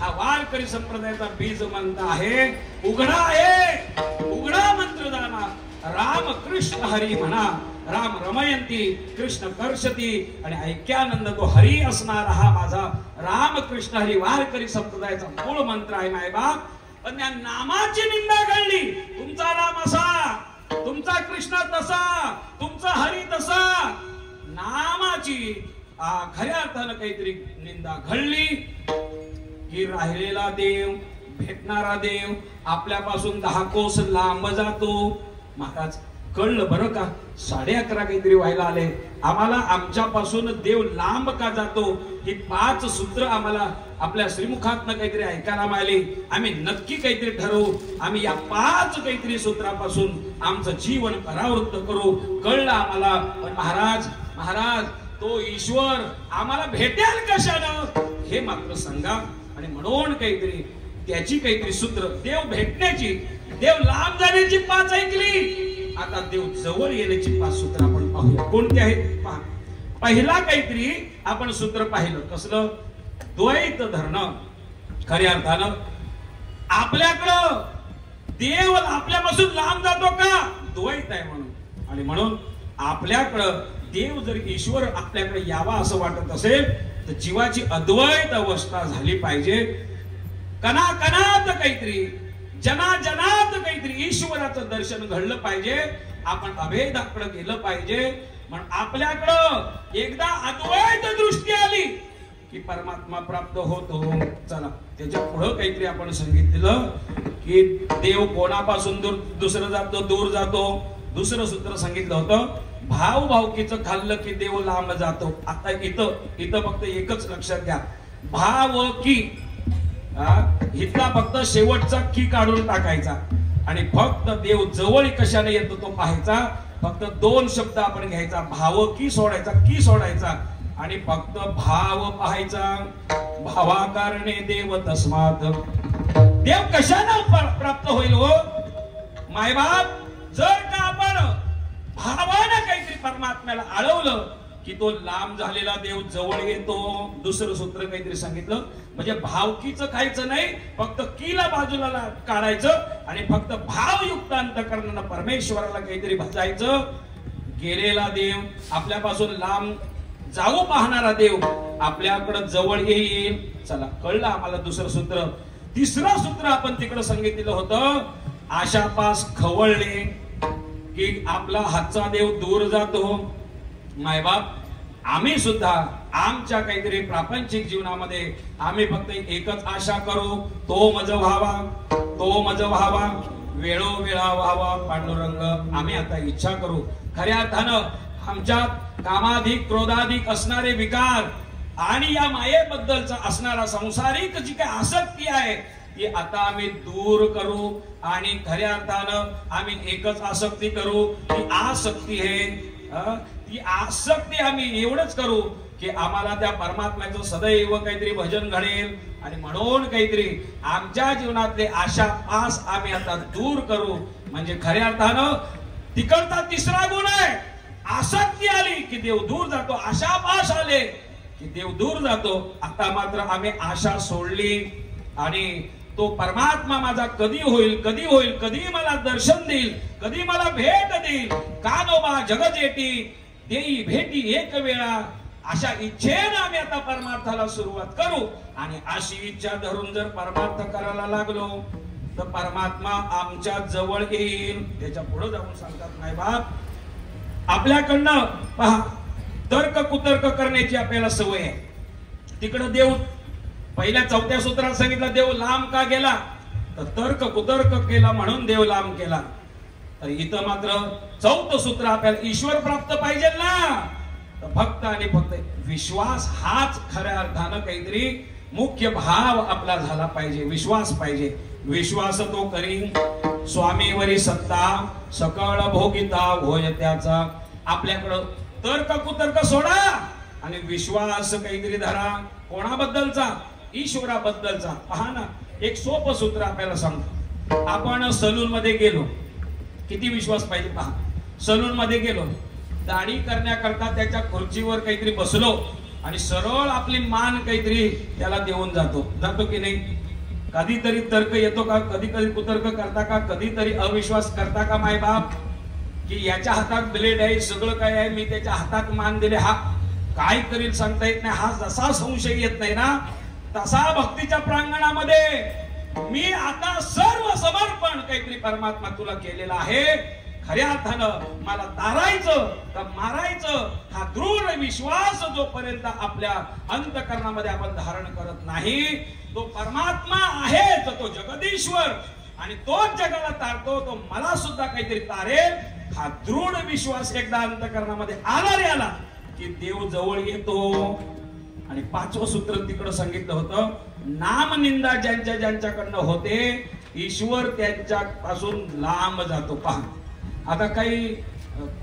हा वारकरी संप्रदायाचा बीज मंत्र आहे. उघडा मंत्रदाना राम कृष्ण हरी म्हणा. राम रमयंती कृष्ण कर्षती. आणि ऐक्यानंद तो हरी असणारा हा माझा रामकृष्ण हरी वारकरी संप्रदायाचा मूळ मंत्र आहे मायबाप. पण त्या नामाची निंदा घडली. तुमचा राम असा, तुमचा कृष्ण तसा, तुमचा हरी तसा. नामाची खऱ्या अर्थानं काहीतरी निंदा घडली की राहिलेला देव, भेटणारा देव आपल्यापासून 10 कोस लांब जातो. महाराज कळलं बरं का? 11:30 काहीतरी व्हायला आले. आम्हाला आमच्यापासून देव लांब का जातो ही 5 सूत्र आम्हाला आपल्या श्रीमुखातनं काहीतरी ऐकायला मिळाली. आम्ही नक्की काहीतरी ठरवू. आम्ही या 5 काहीतरी सूत्रापासून आमचं जीवन परावृत्त करू. कळलं आम्हाला. पण महाराज तो ईश्वर आम्हाला भेटेल कशानं हे मात्र सांगा. आणि म्हणून काहीतरी त्याची काहीतरी सूत्र, देव भेटण्याची, देव लांब जाण्याची 5 ऐकली. आता देव जवळ येण्याची 5 सूत्र आपण पाहूया. कोणते आहेत पहा. पहिला काहीतरी आपण सूत्र पाहिलं कसलं? द्वैत धरणं. खऱ्या अर्थानं आपल्याकडं देव आपल्यापासून लांब जातो का? द्वैत आहे म्हणून. आणि म्हणून आपल्याकडं देव जर ईश्वर आपल्याकडे यावा असं वाटत असेल तर जीवाची अद्वैत अवस्था झाली पाहिजे. कणाकणात काहीतरी, जनाजनात काहीतरी ईश्वराचं दर्शन घडलं पाहिजे. आपण अभेदाकडे गेलं पाहिजे. म्हणून आपल्याकडं एकदा अद्वैत दृष्टी आली की परमात्मा प्राप्त होतो. चला त्याच्या पुढं काहीतरी आपण सांगितलं की देव कोणापासून दूर जातो. दुसरं सूत्र सांगितलं होतं, भावभावकीचं खाल्लं की देव लांब जातो. आता इथं फक्त एकच लक्षात घ्या, भावकी इथला फक्त शेवटचा की काढून टाकायचा आणि फक्त देव जवळ कशाने येतो तो पाहायचा. फक्त 2 शब्द आपण घ्यायचा, भावकी सोडायचा, की सोडायचा आणि फक्त भाव पाहायचा. भावाकारणे देव तस्मात. देव कशाने प्राप्त होईल हो मायबाप? जर का आपण भावानं काहीतरी परमात्म्याला आळवलं की तो लांब झालेला देव जवळ येतो. दुसरं सूत्र काहीतरी सांगितलं, म्हणजे भावकीचं खायचं नाही, फक्त कीला बाजूला काढायचं आणि फक्त भावयुक्त अंतःकरणानं परमेश्वराला काहीतरी भजायचं. गेलेला देव, आपल्यापासून लांब जाऊ पाहणारा देव आपल्याकडे जवळ येईल. चला कळलं आम्हाला दुसरं सूत्र. तिसरं सूत्र आपण तिकडे सांगितलेलं होतं, आशापास खवळले की आपला हातचा देव दूर जातो. मायबाप आम्ही सुद्धा आमच्या काहीतरी प्रापंचिक जीवनामध्ये आम्ही फक्त एकच आशा करू, तो मज व्हावा, तो मज व्हावा, वेळोवेळा व्हावा पांडुरंग. आम्ही आता इच्छा करू. खऱ्या अर्थानं आमच्यात कामाधिक क्रोधाधिक असणारे विकार आणि या मायेबद्दलचा असणारा संसारिक जी काही आसक्ती आहे ती आता आम्ही दूर करू आणि खऱ्या अर्थानं आम्ही एकच आसक्ती करू. ती आसक्ती आहे ती आसक्ती आम्ही एवढंच करू की आम्हाला त्या परमात्म्याचं सदैव काहीतरी भजन घडेल आणि म्हणून काहीतरी आमच्या जीवनातले आशा पास आम्ही आता दूर करू. म्हणजे खऱ्या अर्थानं तिकडचा तिसरा गुण आहे, आसक्ती आली की देव दूर जातो, आशा पास आले की देव दूर जातो. आता मात्र आम्ही आशा सोडली आणि तो परमात्मा माझा कधी होईल, कधी होईल, कधी मला दर्शन देईल, कधी मला भेट देईल. कानोबा जगजेटी देई भेटी एक वेळा, अशा इच्छेने आम्ही आता परमार्थाला सुरुवात करू. आणि अशी इच्छा धरून जर परमार्थ करायला लागलो तर परमात्मा आमच्या जवळ येईल. त्याच्या पुढे जाऊन सांगतात नाही बाप आपल्याकडनं पहा तर्क कुतर्क करण्याची आपल्याला सवय आहे. तिकडं देव पहिल्या 4थ्या सूत्रात सांगितलं देव लांब का गेला, तर तर्क कुतर्क केला म्हणून देव लांब केला. तर इथं मात्र 4थं सूत्र आपल्याला ईश्वर प्राप्त पाहिजे ना, तर फक्त आणि फक्त विश्वास हाच खऱ्या अर्थानं काहीतरी मुख्य भाव आपला झाला पाहिजे. विश्वास पाहिजे. विश्वास तो करी स्वामीवरी सत्ता सकळ भोगिता होय त्याचा. आपल्याकडं तर्क कुतर्क सोडा आणि विश्वास काहीतरी धरा. कोणाबद्दलचा? ईश्वराबद्दलचा. पहा ना, एक सोपं सूत्र आपल्याला सांगतो. आपण सलून मध्ये गेलो, किती विश्वास पाहिजे पहा. सलून मध्ये गेलो, दाढी करण्याकरता त्याच्या खुर्चीवर काहीतरी बसलो आणि सरळ आपली मान काहीतरी त्याला देऊन जातो की नाही? कधीतरी तर्क येतो का? कधी कधी कुतर्क करता का? कधीतरी अविश्वास करता का माय बाप? की याच्या हातात ब्लेड आहे, सगळं काय आहे, मी त्याच्या हातात मान दिले, हा काय करील सांगता येत नाही. हा जसा संशय येत नाही ना, तसा भक्तीच्या प्रांगणामध्ये मी आता सर्व समर्पण काहीतरी परमात्मा तुला केलेला आहे. खऱ्या अर्थानं मला तारायचं का मारायचं हा दृढ विश्वास जोपर्यंत आपल्या अंतःकरणामध्ये आपण धारण करत नाही, तो परमात्मा आहे तो जगदीश्वर आणि तोच जगाला तारतो, तो मला सुद्धा काहीतरी तारेल, हा दृढ विश्वास एकदा अंतःकरणामध्ये आला रे आला की देव जवळ येतो. आणि 5वं सूत्र तिकडं सांगितलं होतं, नामनिंदा ज्यांच्याकडनं होते ईश्वर त्यांच्यापासून लांब जातो. पहा आता काही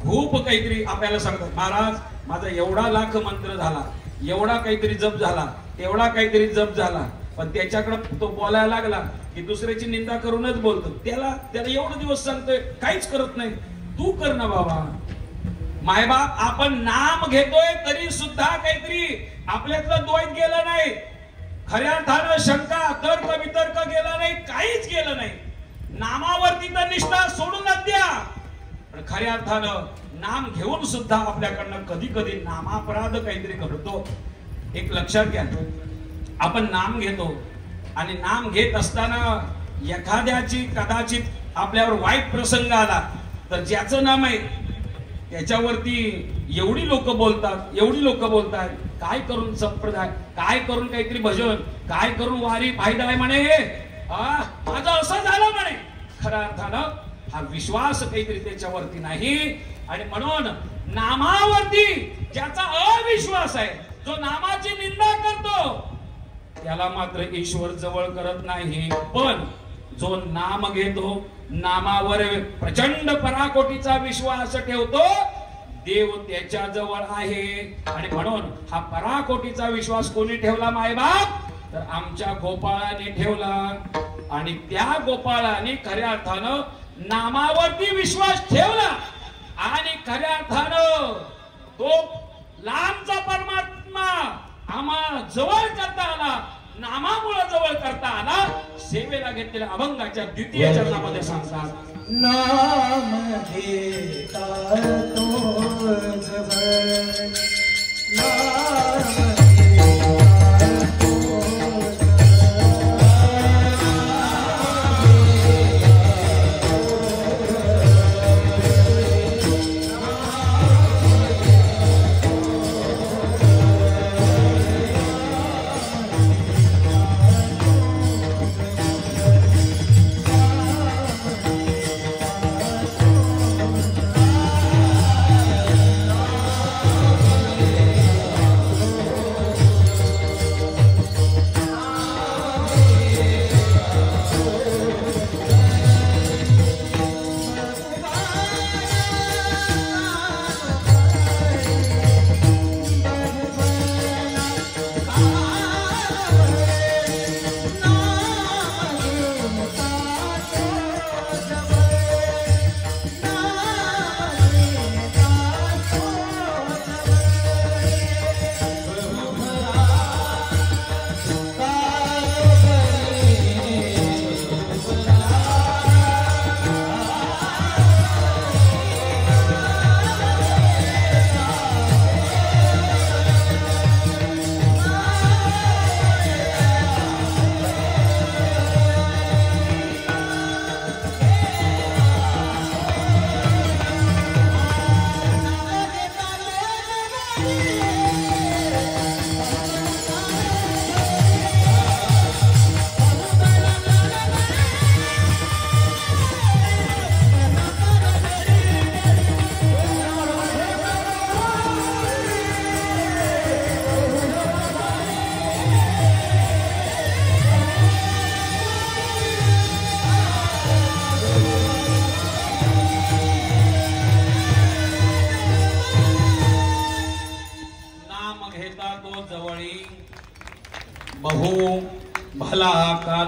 खूप काहीतरी आपल्याला सांगतात, महाराज माझा एवढा लाख मंत्र झाला, एवढा काहीतरी जप झाला, तेवढा काहीतरी जप झाला, पण त्याच्याकडे तो बोलायला लागला की दुसऱ्याची निंदा करूनच बोलतो. त्याला एवढे दिवस सांगतोय, काहीच करत नाही. तू कर ना बाबा. मायबाप आपण नाम घेतोय तरी सुद्धा काहीतरी आपल्यातलं द्वैत गेलं नाही. खऱ्या अर्थानं शंका तर्क वितर्क गेला नाही, काहीच गेलं नाही. नामावरती तर निष्ठा सोडूनच द्या. पण खऱ्या अर्थानं नाम घेऊन सुद्धा आपल्याकडनं कधी कधी नामापराध काहीतरी घडतो. एक लक्षात घ्या, आपण नाम घेतो आणि नाम घेत असताना एखाद्याची कदाचित आपल्यावर वाईट प्रसंग आला तर ज्याचं नाम आहे त्याच्यावरती एवढी लोक बोलतात, काय करून संप्रदाय, काय करून काहीतरी भजन, काय करून वारी फायदा आहे म्हणे, माझं असं झालं म्हणे. खऱ्या अर्थानं हा विश्वास काहीतरी त्याच्यावरती नाही. आणि म्हणून नामावरती ज्याचा अविश्वास आहे, जो नामाची निंदा करतो, त्याला मात्र ईश्वर जवळ करत नाही. पण जो नाम घेतो, नामावर प्रचंड पराकोटीचा विश्वास ठेवतो, देव त्याच्या जवळ आहे. आणि म्हणून हा पराकोटीचा विश्वास कोणी ठेवला मायबाप? तर आमच्या गोपाळाने ठेवला. आणि त्या गोपाळाने खऱ्या अर्थानं नामावरती विश्वास ठेवला आणि खऱ्या अर्थानं तो लांबचा परमात्मा आम्हाला जवळ करता आला, नामामुळे जवळ करता आला. सेवेला घेतलेल्या अभंगाच्या 2य चरणामध्ये सांगतात, नाम घेता तो जवळ, नाम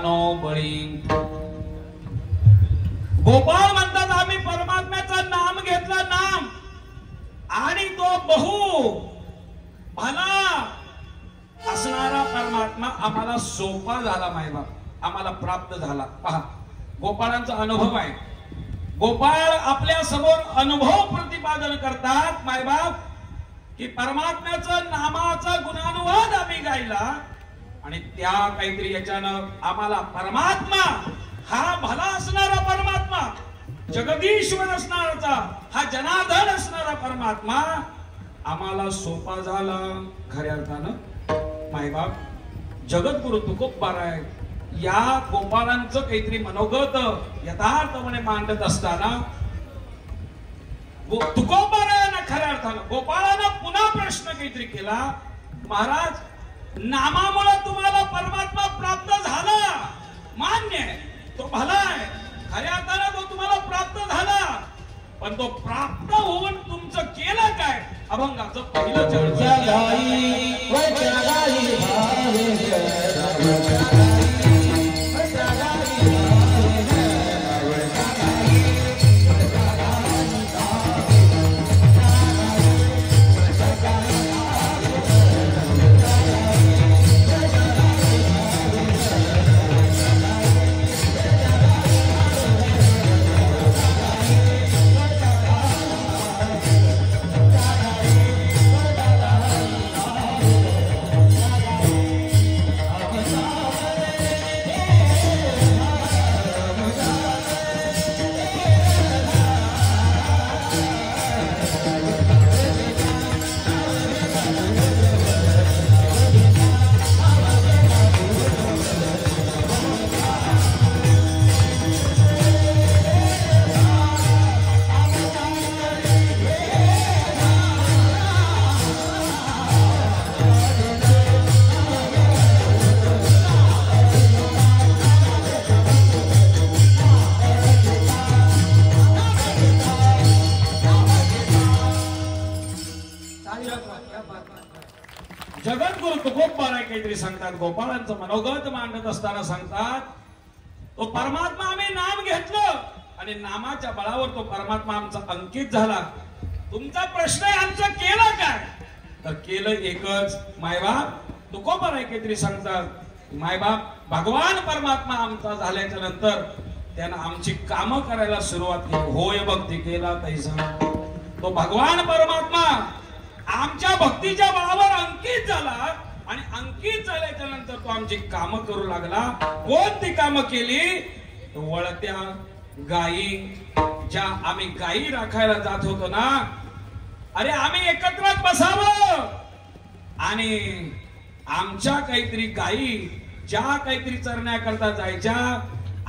नो बळी. गोपाळ म्हणतात आम्ही परमात्म्याचं नाम घेतलं नाम आणि तो बहु भला असणारा परमात्मा आम्हाला सोपा झाला मायबाप आम्हाला प्राप्त झाला. पहा गोपाळांचा अनुभव आहे. गोपाळ आपल्या समोर अनुभव प्रतिपादन करतात मायबाप की परमात्म्याचं नामाचा गुणानुवाद आम्ही गायला आणि त्या काहीतरी याच्यानं आम्हाला परमात्मा हा भला असणारा परमात्मा जगदीश्वर असणाराचा हा जनार्दन असणारा परमात्मा आम्हाला सोपा झाला. खऱ्या अर्थानं मायबाप जगद्गुरु तुकोबाराय या गोपाळांचं काहीतरी मनोगत यथार्थपणे मांडत असताना तुकोबारायानं खऱ्या अर्थानं गोपाळानं पुन्हा प्रश्न काहीतरी केला. महाराज नामामुळे तुम्हाला परमात्मा प्राप्त झाला मान्य आहे तो भला आहे खऱ्या अर्थानं तो तुम्हाला प्राप्त झाला पण तो प्राप्त होऊन तुमचं केलं काय अभंगाचं पहिलं जगद्गुरु तुकोबाराय काहीतरी सांगतात गोपाळांचं मनोगत मांडत असताना सांगतात तो परमात्मा आम्ही नाम घेतलं आणि नामाच्या बळावर तो परमात्मा आमचा अंकित झाला. तुमचा प्रश्न आहे आमचं केलं काय तर केलं एकच मायबाप तुकोबाराय काहीतरी सांगतात मायबाप भगवान परमात्मा आमचा झाल्याच्या नंतर त्यानं आमची कामं करायला सुरुवात केली. होय भक्ती केला तैसा तो भगवान परमात्मा आमच्या भक्तीच्या बळावर अंकित झाला आणि अंकित झाल्याच्या नंतर तो आमची कामं करू लागला. कोणती कामं केली वळत्या गायी ज्या आम्ही गायी राखायला जात होतो ना अरे आम्ही एकत्रच बसावं आणि आमच्या काहीतरी गायी ज्या काहीतरी चरण्याकरता जायच्या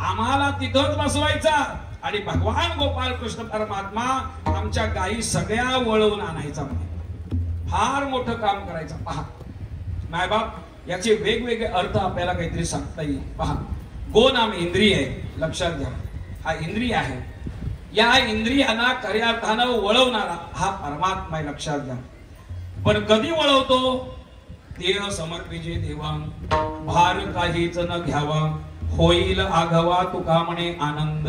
आम्हाला तिथंच बसवायचा आणि भगवान गोपाळ कृष्ण परमात्मा आमच्या गायी सगळ्या वळवून आणायचा. फार मोठं काम करायचं. पहा मायबाप याचे वेगवेगळे अर्थ आपल्याला काहीतरी सांगता येईल. पहा गो नाम इंद्रिय आहे लक्षात घ्या. हा इंद्रिय आहे या इंद्रियांना खऱ्या अर्थानं वळवणारा हा परमात्मा आहे लक्षात घ्या. पण कधी वळवतो देह समर्पिजे देवा भार काहीच न घ्यावा होईल आघवा तुका म्हणे आनंद.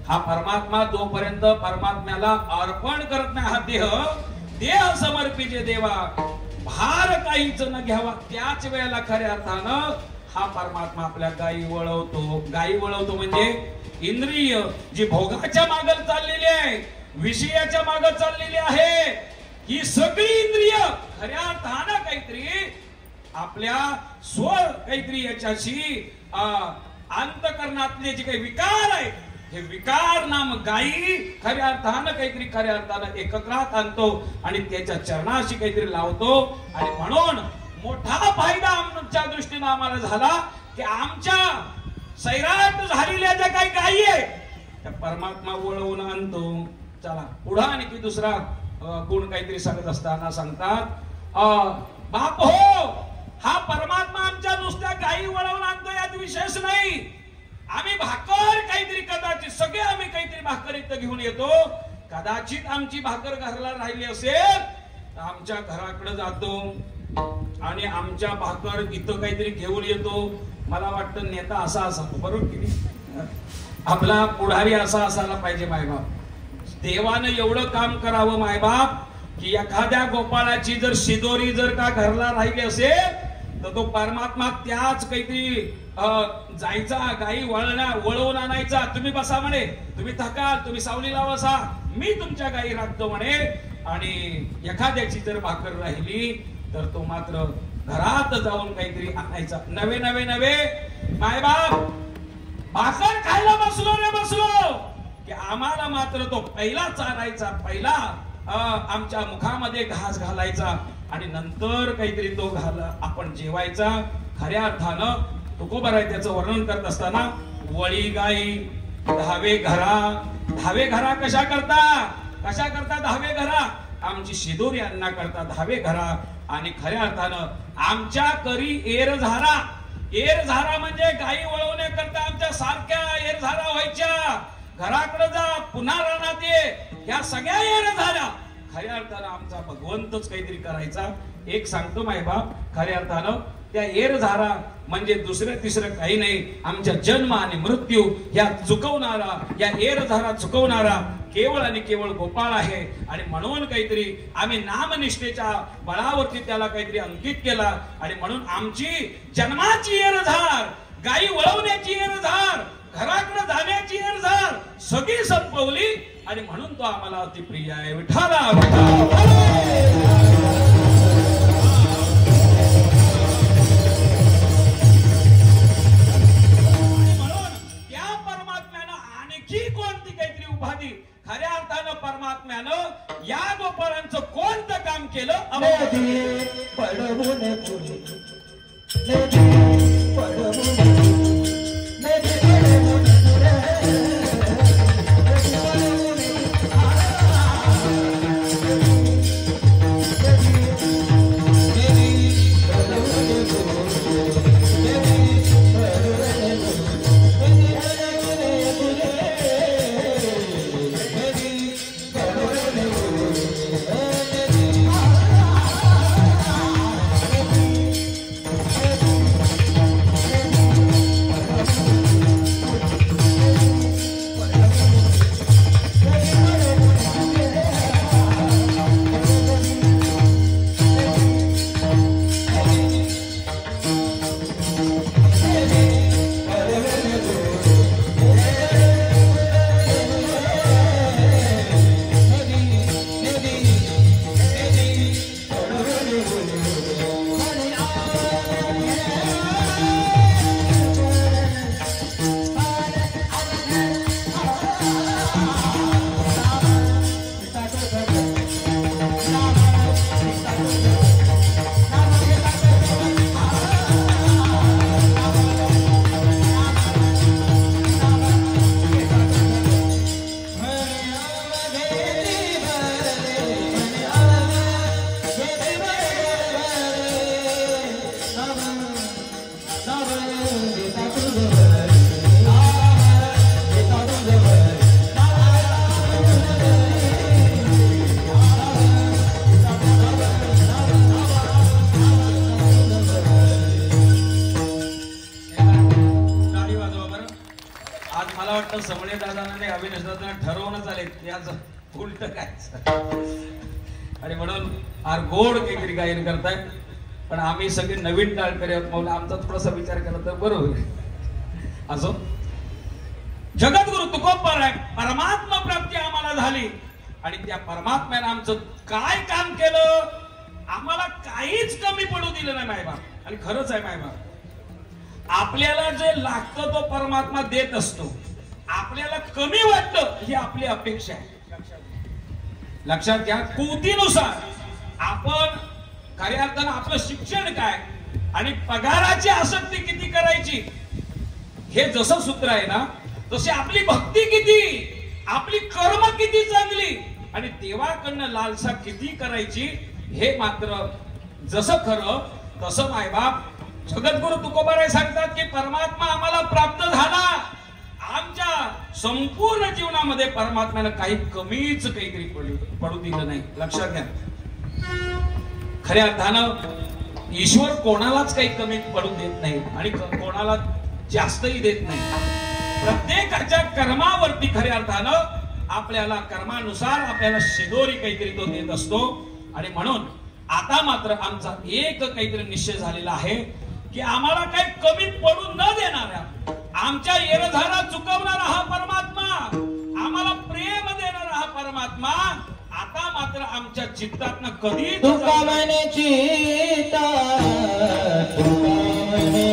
हा परमात्मा जोपर्यंत परमात्म्याला अर्पण करत नाही हा देह समर्पिजे देवा भार काहीच न घ्यावा त्याच वेळेला खऱ्या अर्थानं हा परमात्मा आपल्या गायी वळवतो. गायी वळवतो म्हणजे इंद्रिय जी भोगाच्या मागे चाललेली आहे विषयाच्या मागे चाललेली आहे ही सगळी इंद्रिय खऱ्या अर्थानं काहीतरी आपल्या स्व काहीतरी याच्याशी अंतकरणातले जे काही विकार आहे हे विकार नाम गायी खऱ्या अर्थानं काहीतरी खऱ्या अर्थानं एकत्रात आणतो आणि त्याच्या चरणाशी काहीतरी लावतो. आणि म्हणून मोठा फायदा आमच्या दृष्टीनं आम्हाला झाला की आमच्या सैराट झालेल्या ज्या काही गायी आहे त्या परमात्मा वळवून आणतो. चला पुढे आणखी दुसरा गुण काहीतरी सांगत असताना सांगतात बाप हो हा परमात्मा आमच्या नुसत्या गायी वळवून आणतो यात विशेष नाही. आम्ही भाकर काहीतरी कदाचित सगळे आम्ही काहीतरी भाकर इथं घेऊन येतो. कदाचित आमची भाकर घराला राहिली असेल तर आमच्या घराकडे जातो आणि आमच्या भाकर इथं काहीतरी घेऊन येतो. मला वाटतं नेता असा असावा, बरोबर की नाही? आपला पुढारी असा असायला पाहिजे मायबाप. देवानं एवढं काम करावं मायबाप की एखाद्या गोपाळाची जर शिदोरी जर का घरला राहिली असेल तर तो परमात्मा त्याच काहीतरी जायचा, गाई वळवून आणायचा. तुम्ही बसा म्हणे, तुम्ही थकाल, तुम्ही सावलीला बसा, मी तुमच्या गाई राखतो म्हणे. आणि एखाद्याची जर भाकर राहिली तर तो मात्र घरात जाऊन काहीतरी आणायचा. नवे नवे नवे मायबाप भाकर खायला बसलो रे बसलो की आम्हाला मात्र तो पहिला चारायचा, पहिला आमच्या मुखामध्ये घास घालायचा आणि नंतर काहीतरी तो आपण जेवायचा. खऱ्या अर्थानं तुकोबाराय त्याचं वर्णन करत असताना वळी गाई दहावे घरा. दहावे घरा कशा करता दहावे घरा? आमची शिदोरी अन्ना करता दहावे घरा. आणि खऱ्या अर्थानं आमच्या करी एर झारा. एर झारा म्हणजे गाई वळवणे करता आमच्या सारख्या एर झारा व्हायच्या. घराकडे जा, पुन्हा रानात ये, या सगळ्या एर झाल्या. खऱ्या अर्थानं आमचा भगवंतच काहीतरी करायचा. एक सांगतो मायबाप, खऱ्या अर्थानं त्या एर झारा म्हणजे दुसरं तिसरं काही नाही, आमच्या जन्म आणि मृत्यू या चुकवणारा, या एर झारा चुकवणारा केवळ आणि केवळ गोपाळ आहे. आणि म्हणून काहीतरी आम्ही नामनिष्ठेच्या बळावरती त्याला काहीतरी अंकित केला. आणि म्हणून आमची जन्माची एर झार, गाई वळवण्याची एर झार, घराकडे जाण्याची एर झार सगळी संपवली. आणि म्हणून तो आम्हाला अतिप्रिय आहे. विठाला खऱ्या अर्थानं परमात्म्यानं या गोपाळांचं कोणतं काम केलं? समणे दादाने अविनाश दादा ठरवूनच आले याच उलट काय. आणि म्हणून फार गोड काहीतरी गायन करताय. पण आम्ही सगळे नवीन टाळकरी आहोत. मौला आमचा थोडासा विचार केला तर बरोबर असो. जगद्गुरु तुकोबाराय परमात्मा प्राप्ती आम्हाला झाली. आणि त्या परमात्म्याने आमचं काय काम केलं, आम्हाला काहीच कमी पडू दिलं नाही मायबाप. आणि खरंच आहे मायबाप, आपल्याला जे लागतं तो परमात्मा देत असतो. आपल्याला कमी वाटतं ही आपली अपेक्षा आहे. लक्षात घ्या. कुवतीनुसार आपण खऱ्या अर्थानं आपलं शिक्षण काय आणि पगाराची आसक्ती किती करायची हे जसं सूत्र आहे ना, तशी आपली भक्ती किती, आपली कर्म किती चांगली आणि देवाकडनं लालसा किती करायची हे मात्र जसं खरं तसं मायबाप जगद्गुरु तुकोबाराय सांगतात की परमात्मा आम्हाला प्राप्त झाला. आमच्या संपूर्ण जीवनामध्ये परमात्म्यानं काही कमीच काहीतरी पडू दिलं नाही. लक्षात घ्या. खऱ्या अर्थानं ईश्वर कोणालाच काही कमी पडू देत नाही आणि कोणाला जास्तही देत नाही. प्रत्येकाच्या कर्मावरती खऱ्या अर्थानं आपल्याला कर्मानुसार आपल्याला शिदोरी काहीतरी तो देत असतो. आणि म्हणून आता मात्र आमचा एक काहीतरी निश्चय झालेला आहे की आम्हाला काही कमी पडू न देणाऱ्या, आमच्या येरझारा चुकवणारा हा परमात्मा, आम्हाला प्रेम देणारा हा परमात्मा आता मात्र आमच्या चित्तातनं कधी तुका म्हणे चित्ता, तुका म्हणे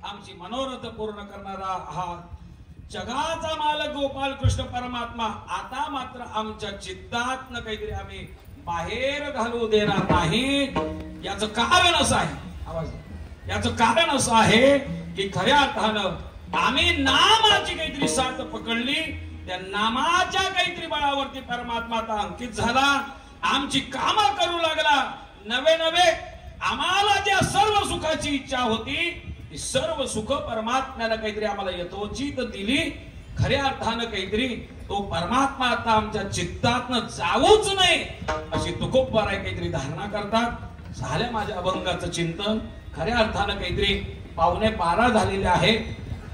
आमची मनोरथ पूर्ण करणारा हा जगाचा मालक गोपाल कृष्ण परमात्मा आता मात्र आमच्या चित्तातनं काहीतरी आम्ही बाहेर घालू देणार नाही. याचं कारण असं आहे, आवाज, याचं कारण असं आहे की खऱ्या अर्थानं आम्ही नामाची काहीतरी साथ पकडली, त्या नामाच्या काहीतरी बळावरती परमात्मा आता अंकित झाला, आमची कामं करू लागला. नवे नवे आम्हाला ज्या सर्व सुखाची इच्छा होती ती सर्व सुख परमात्म्यानं काहीतरी आम्हाला यथोचित दिली. खऱ्या अर्थानं काहीतरी तो परमात्मा आता आमच्या चित्तातनं जाऊच नाही अशी तुकोबराय काहीतरी धारणा करतात. झाल्या माझ्या अभंगाचं चिंतन. खऱ्या अर्थानं काहीतरी 11:15 झालेले आहे.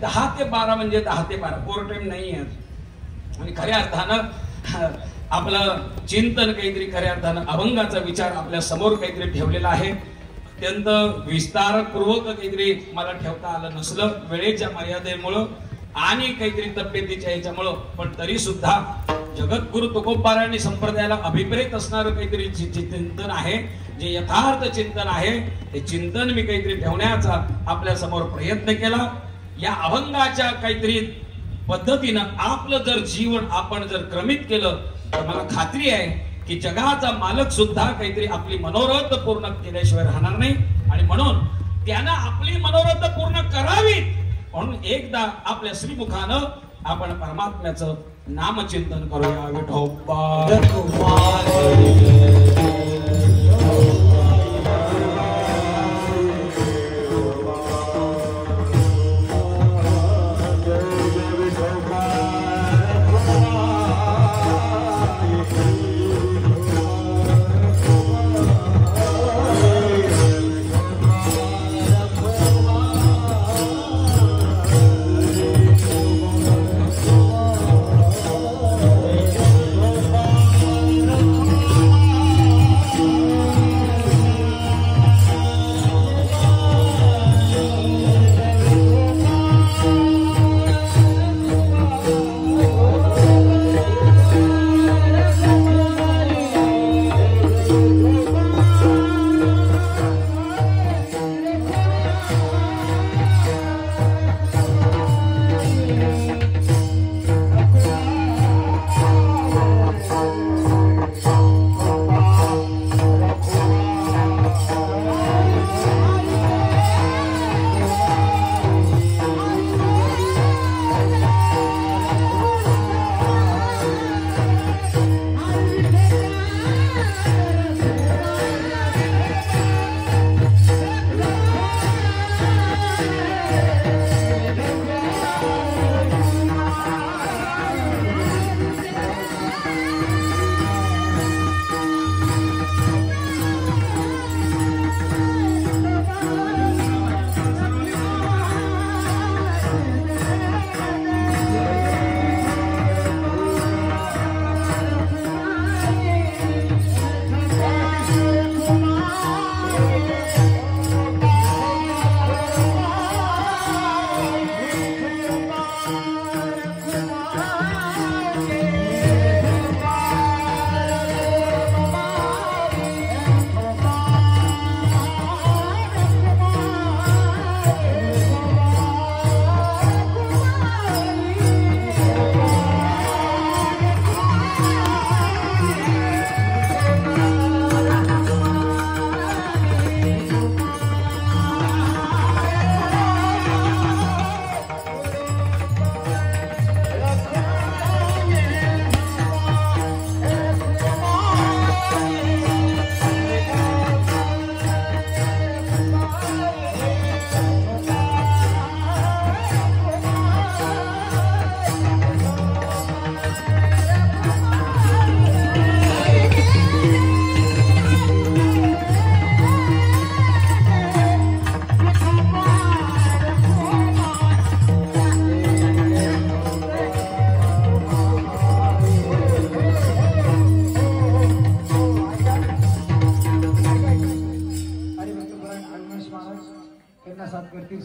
10 ते 12 म्हणजे 10 ते 12 कोर टाइम नाही आहे. आणि खऱ्या अर्थानं आपलं चिंतन काहीतरी खऱ्या अर्थानं अभंगाचा विचार आपल्या समोर काहीतरी ठेवलेला आहे. अत्यंत विस्तारपूर्वक काहीतरी मला ठेवता आलं नसलं वेळेच्या मर्यादेमुळं आणि काहीतरी तब्येतीच्या याच्यामुळं, पण तरी सुद्धा जगद्गुरु तुकोबारायांनी संप्रदायाला अभिप्रेत असणारं काहीतरी चिंतन आहे, जे यथार्थ चिंतन आहे ते चिंतन मी काहीतरी ठेवण्याचा आपल्या समोर प्रयत्न केला. या अभंगाच्या काहीतरी पद्धतीनं आपलं जर जीवन आपण जर क्रमित केलं तर मला खात्री आहे की जगाचा मालक सुद्धा काहीतरी आपली मनोरथ पूर्ण केल्याशिवाय राहणार नाही. आणि म्हणून त्यानं आपली मनोरथ पूर्ण करावी म्हणून एकदा आपल्या श्रीमुखानं आपण परमात्म्याचं नामचिंतन करूया. विठोबा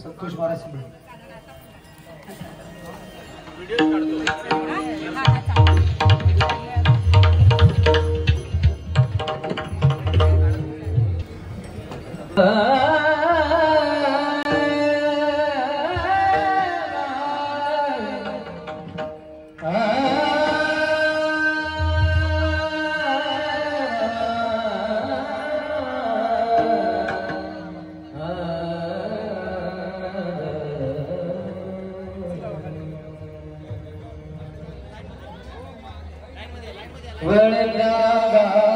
संतोष महाराज वळल्या गाणी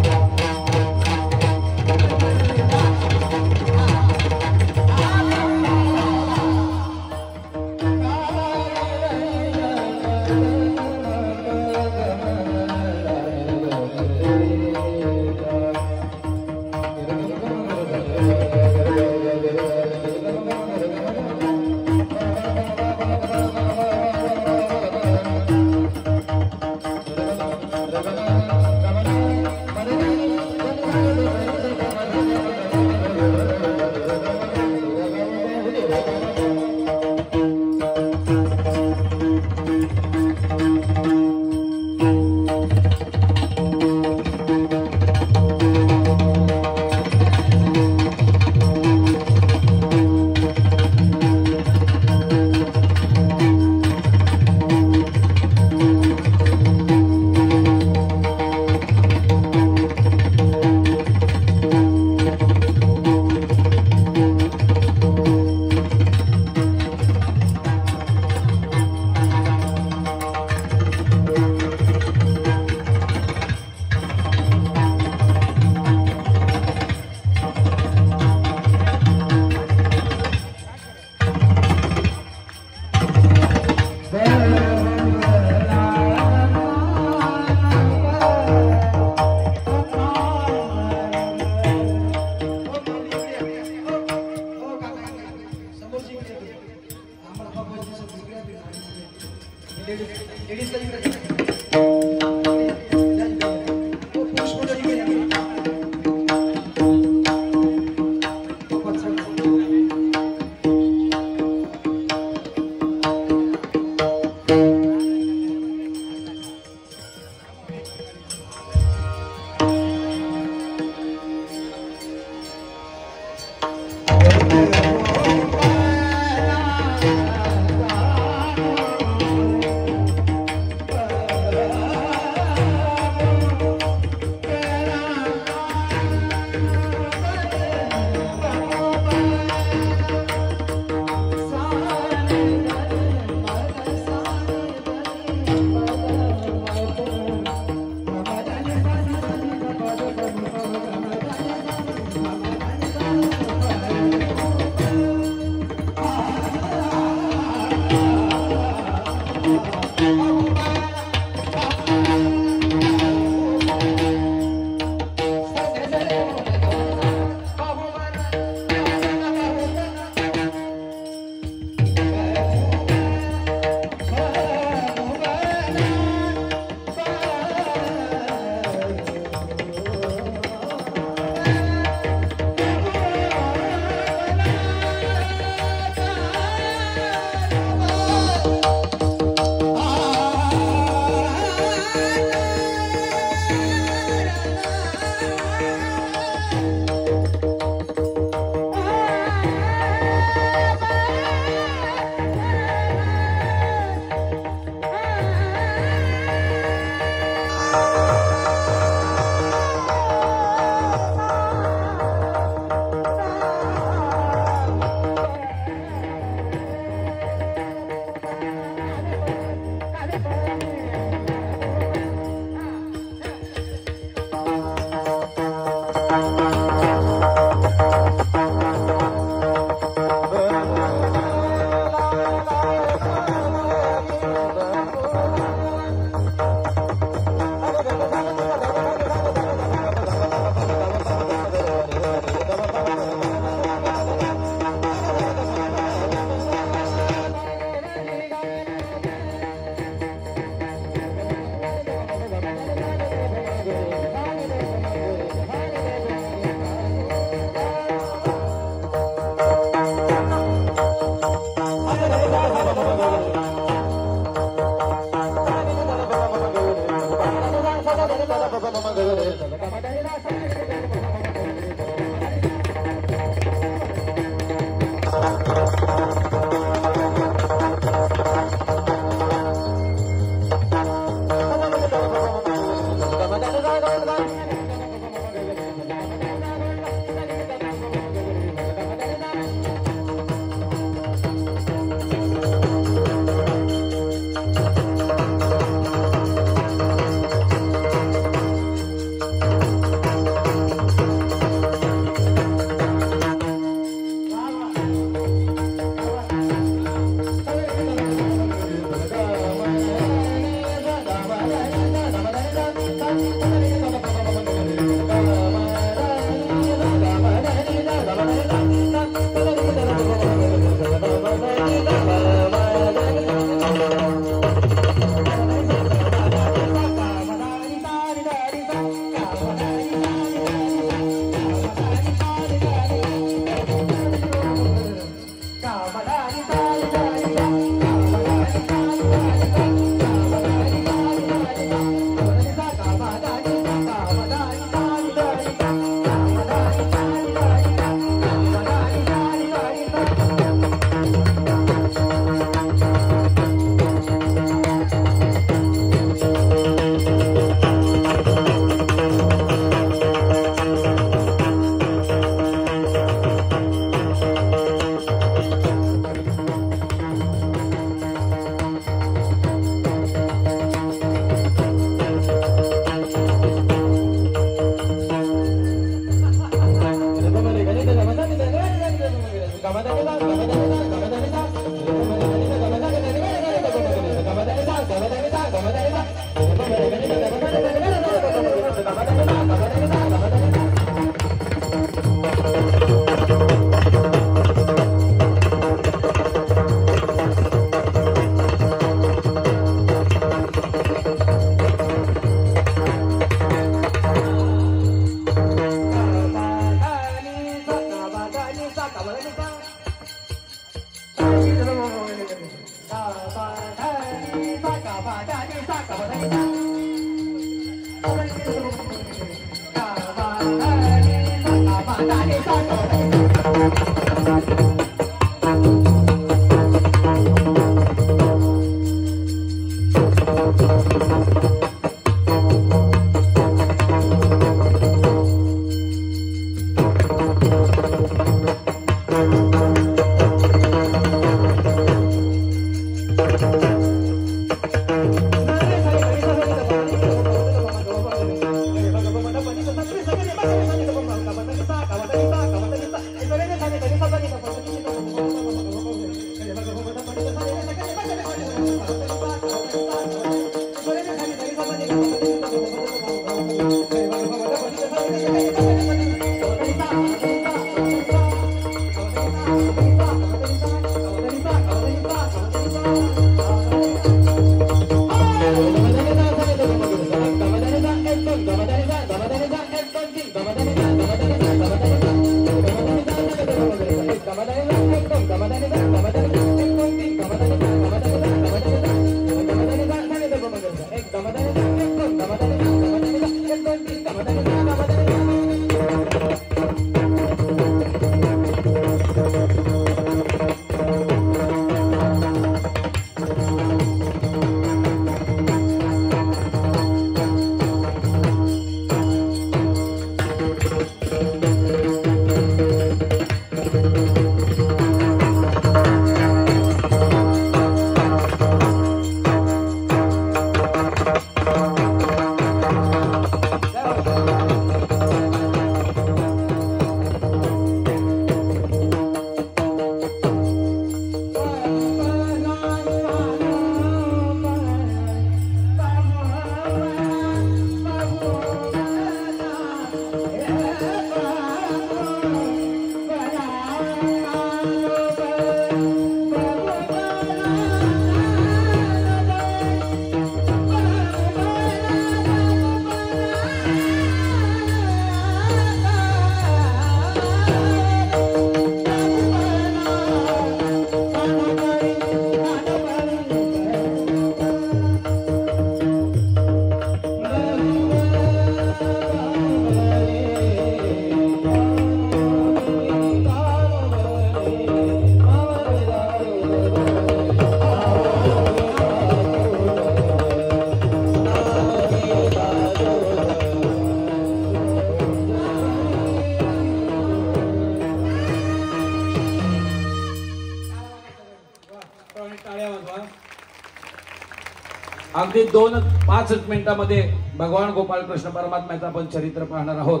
अगदी 2-5 मिनिटांमध्ये भगवान गोपाळ कृष्ण परमात्म्याचं आपण चरित्र पाहणार आहोत.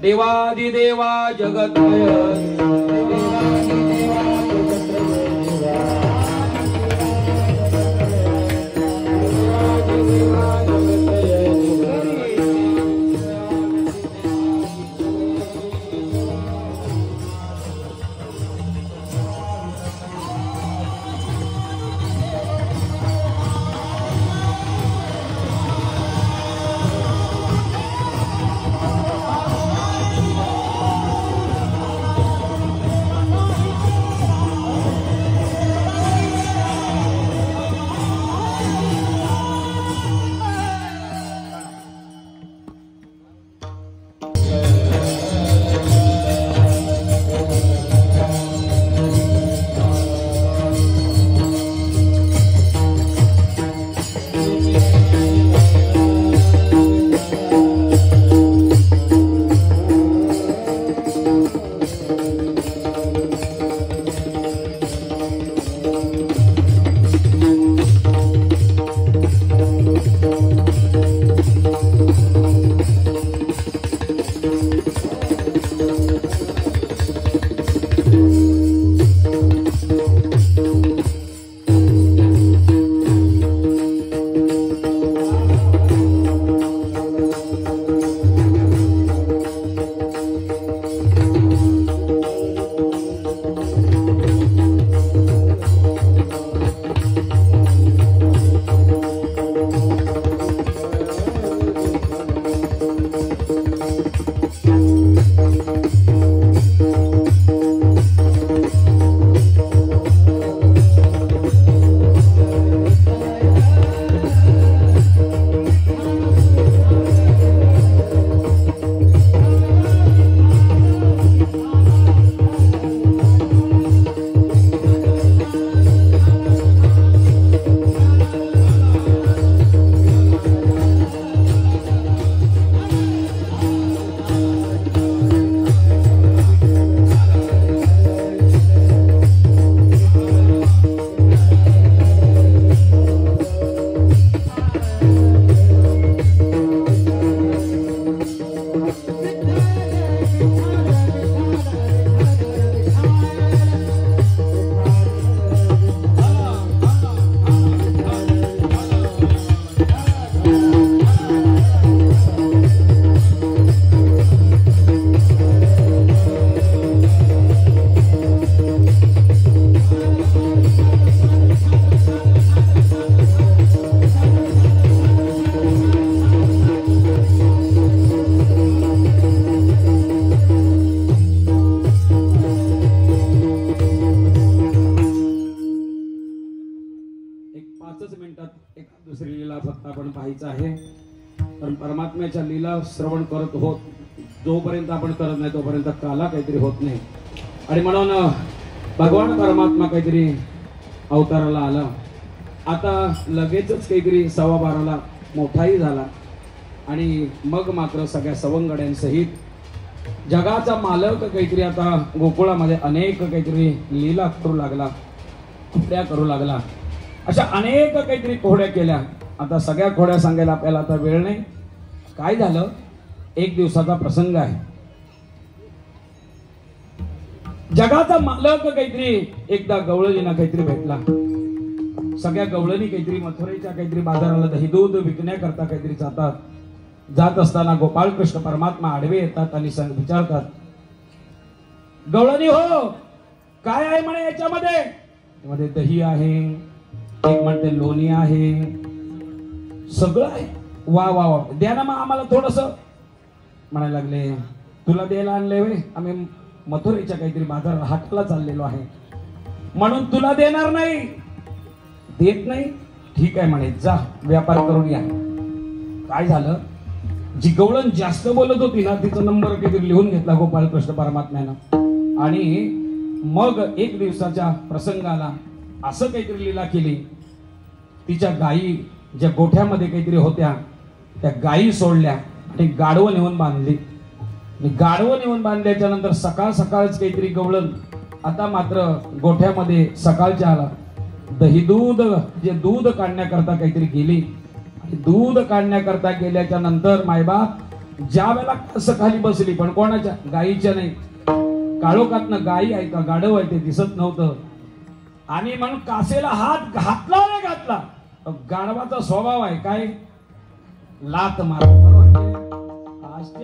देवादिदेवा जगत्रय पाहायचं आहे. कारण परमात्म्याच्या लीला श्रवण करत होत जोपर्यंत आपण करत नाही तोपर्यंत काला काहीतरी होत नाही. आणि म्हणून भगवान परमात्मा काहीतरी अवताराला आला. आता लगेचच काहीतरी 12:15 मोठाही झाला आणि मग मात्र सगळ्या सवंगड्यांसहित जगाचा मालक काहीतरी आता गोकुळामध्ये अनेक काहीतरी लीला करू लागला, खोड्या करू लागला. अशा अनेक काहीतरी खोड्या केल्या. आता सगळ्या खोड्या सांगायला आपल्याला आता वेळ नाही. काय झालं, एक दिवसाचा प्रसंग आहे. जगाचा मालक काहीतरी एकदा गवळणीला काहीतरी भेटला. सगळ्या गवळणी काहीतरी मथुरेच्या काहीतरी बाजाराला दही दूध विकण्याकरता काहीतरी जातात. जात असताना गोपाळकृष्ण परमात्मा आडवे येतात आणि विचारतात, गवळणी हो, काय आहे म्हणे याच्यामध्ये? मध्ये दही आहे, एक म्हणते लोणी आहे, सगळं आहे. वा वा वा, द्या ना मग आम्हाला थोडस. म्हणायला लागले, तुला द्यायला आणले वे, आम्ही मथुरेच्या काहीतरी बाजाराला हाटला चाललेलो आहे म्हणून तुला देणार नाही. देत नाही, ठीक आहे म्हणे, जा व्यापार करून या. काय झालं, जी गवळण जास्त बोलत होती ना तिचा नंबर काहीतरी लिहून घेतला गोपाळकृष्ण परमात्म्यानं. आणि मग एक दिवसाच्या प्रसंगाला असं काहीतरी लीला केली. तिच्या गायी ज्या गोठ्यामध्ये काहीतरी होत्या त्या गायी सोडल्या आणि गाढवं नेऊन बांधली. गाढवं नेऊन बांधल्याच्या नंतर सकाळ सकाळच काहीतरी गवळण आता मात्र गोठ्यामध्ये सकाळच्या आला दही दूध जे दूध काढण्याकरता काहीतरी गेली. दूध काढण्याकरता गेल्याच्या नंतर मायबाप ज्या वेळेला कसं खाली बसली, पण कोणाच्या, गायीच्या नाही. काळोखातनं गायी आहे का गाढव आहे ते दिसत नव्हतं. आणि म्हणून कासेला हात घातला नाही घातला. गाढवाचा स्वभाव आहे काय, लात मार.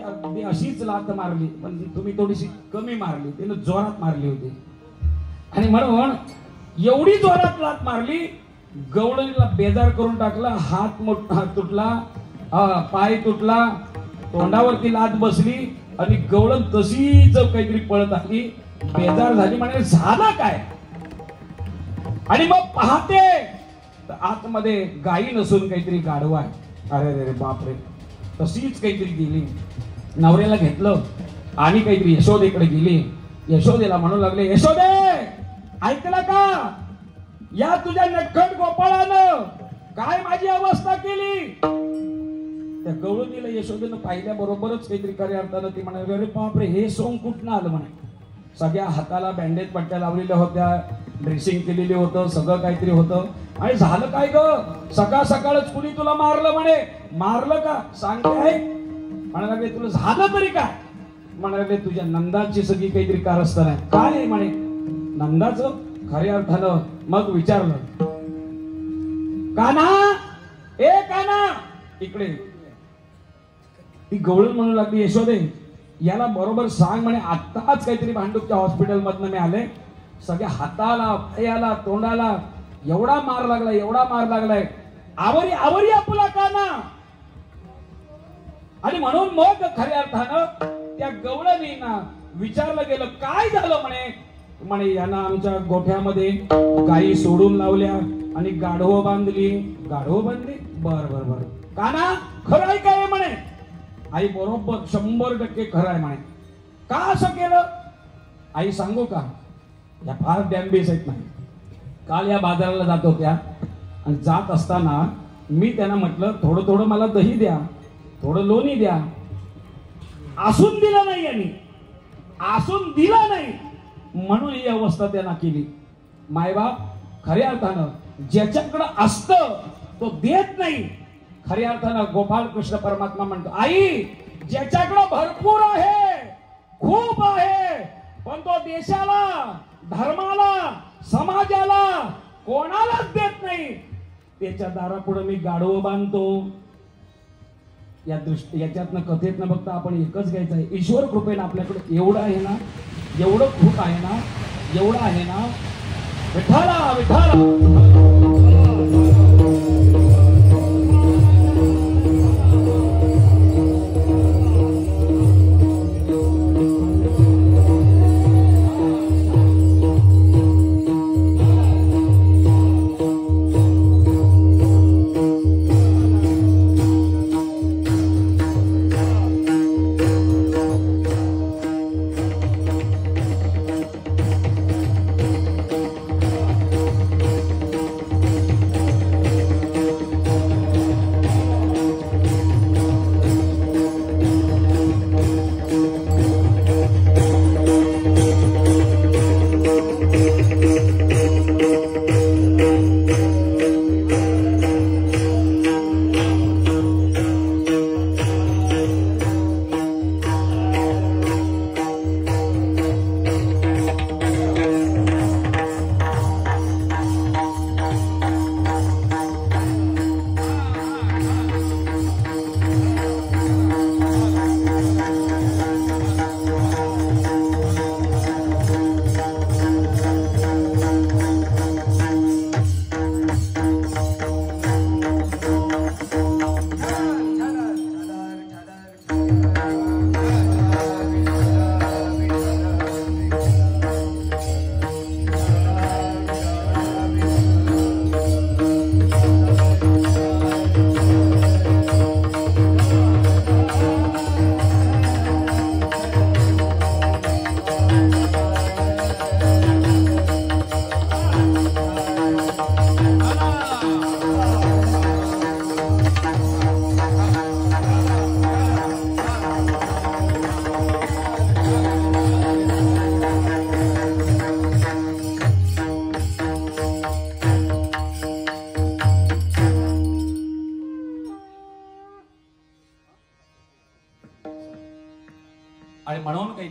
अगदी अशीच लात मारली, पण तुम्ही थोडीशी कमी मारली, तिने जोरात मारली होती. आणि म्हणून एवढी जोरात लात मारली, गवळणीला बेजार करून टाकला. हात तुटला, पाय तुटला, तोंडावरती लात बसली आणि गवळण तशीच काहीतरी पळत आली. बेजार झाली, म्हणे झालं काय. आणि मग पाहते तर आतमध्ये गायी नसून काहीतरी गाढवा आहे. अरे रे बापरे, तशीच काहीतरी गेली. नवऱ्याला घेतलं आणि काहीतरी यशोदेकडे गेली. यशोदेला म्हणू लागले, यशोदे ऐकलं का, या तुझ्या नटखट गोपाळानं काय माझी अवस्था केली. त्या गवळणीला यशोदेनं पाहिल्या बरोबरच काहीतरी खऱ्या अर्थानं ती म्हणाली, अरे बापरे, हे सोंग कुठनं आलं म्हणे. सगळ्या हाताला बँडेज पट्ट्या लावलेल्या होत्या, ड्रेसिंग केलेली होतं, सगळं काहीतरी होतं. आणि झालं काय ग, सकाळ सकाळच कुणी तुला मारलं म्हणे. मारलं का, सांगते आहे. म्हणायला लागले, तुला झालं तरी काय. म्हणाले, तुझ्या नंदाची सगळी काहीतरी कारस्थान आहे. काय आहे म्हणे नंदाचं खऱ्या अर्थानं. मग विचारलं, कान्हा, ए कान्हा इकडे. ती गवळण म्हणू लागली, यशोदे याला बरोबर सांग म्हणे, आत्ताच काहीतरी भांडूपच्या हॉस्पिटल मधनं मी आले. सगळ्या हाताला, पायाला, तोंडाला एवढा मार लागलाय, एवढा मार लागलाय. आवरी आवरी आपला कान्हा. आणि म्हणून मग खऱ्या अर्थानं त्या गवळणींना विचारलं गेलं, काय झालं म्हणे. म्हणे यांना आमच्या गोठ्यामध्ये गायी सोडून लावल्या आणि गाढवं बांधली. गाढवं बांधली, बर बर बर. कान्हा खरं आहे काय म्हणे. आई बरोबर 100% खरं आहे म्हणे. का असं केलं आई सांगू का, या फार डॅम्बेस आहेत नाही. काल या बाजाराला जात होत्या आणि जात असताना मी त्यांना म्हटलं, थोडं थोडं मला दही द्या, थोडं लोणी द्या. आसून दिलं नाही यांनी, आसून दिलं नाही म्हणून ही अवस्था त्यांना केली. मायबाप खऱ्या अर्थानं ज्याच्याकडे असतं तो देत नाही. खऱ्या अर्थानं गोपाळकृष्ण परमात्मा म्हणतो, आई ज्याच्याकडे भरपूर आहे, खूप आहे, पण तो देशाला, धर्माला, समाजाला कोणालाच देत नाही, त्याच्या दारापुढे मी गाढवं बांधतो. या याच्यातनं कथेतनं बघता आपण एकच घ्यायचं आहे, ईश्वर कृपेनं आपल्याकडे एवढं आहे ना, एवढं खूप आहे ना, एवढं आहे ना. विठाला विठाला.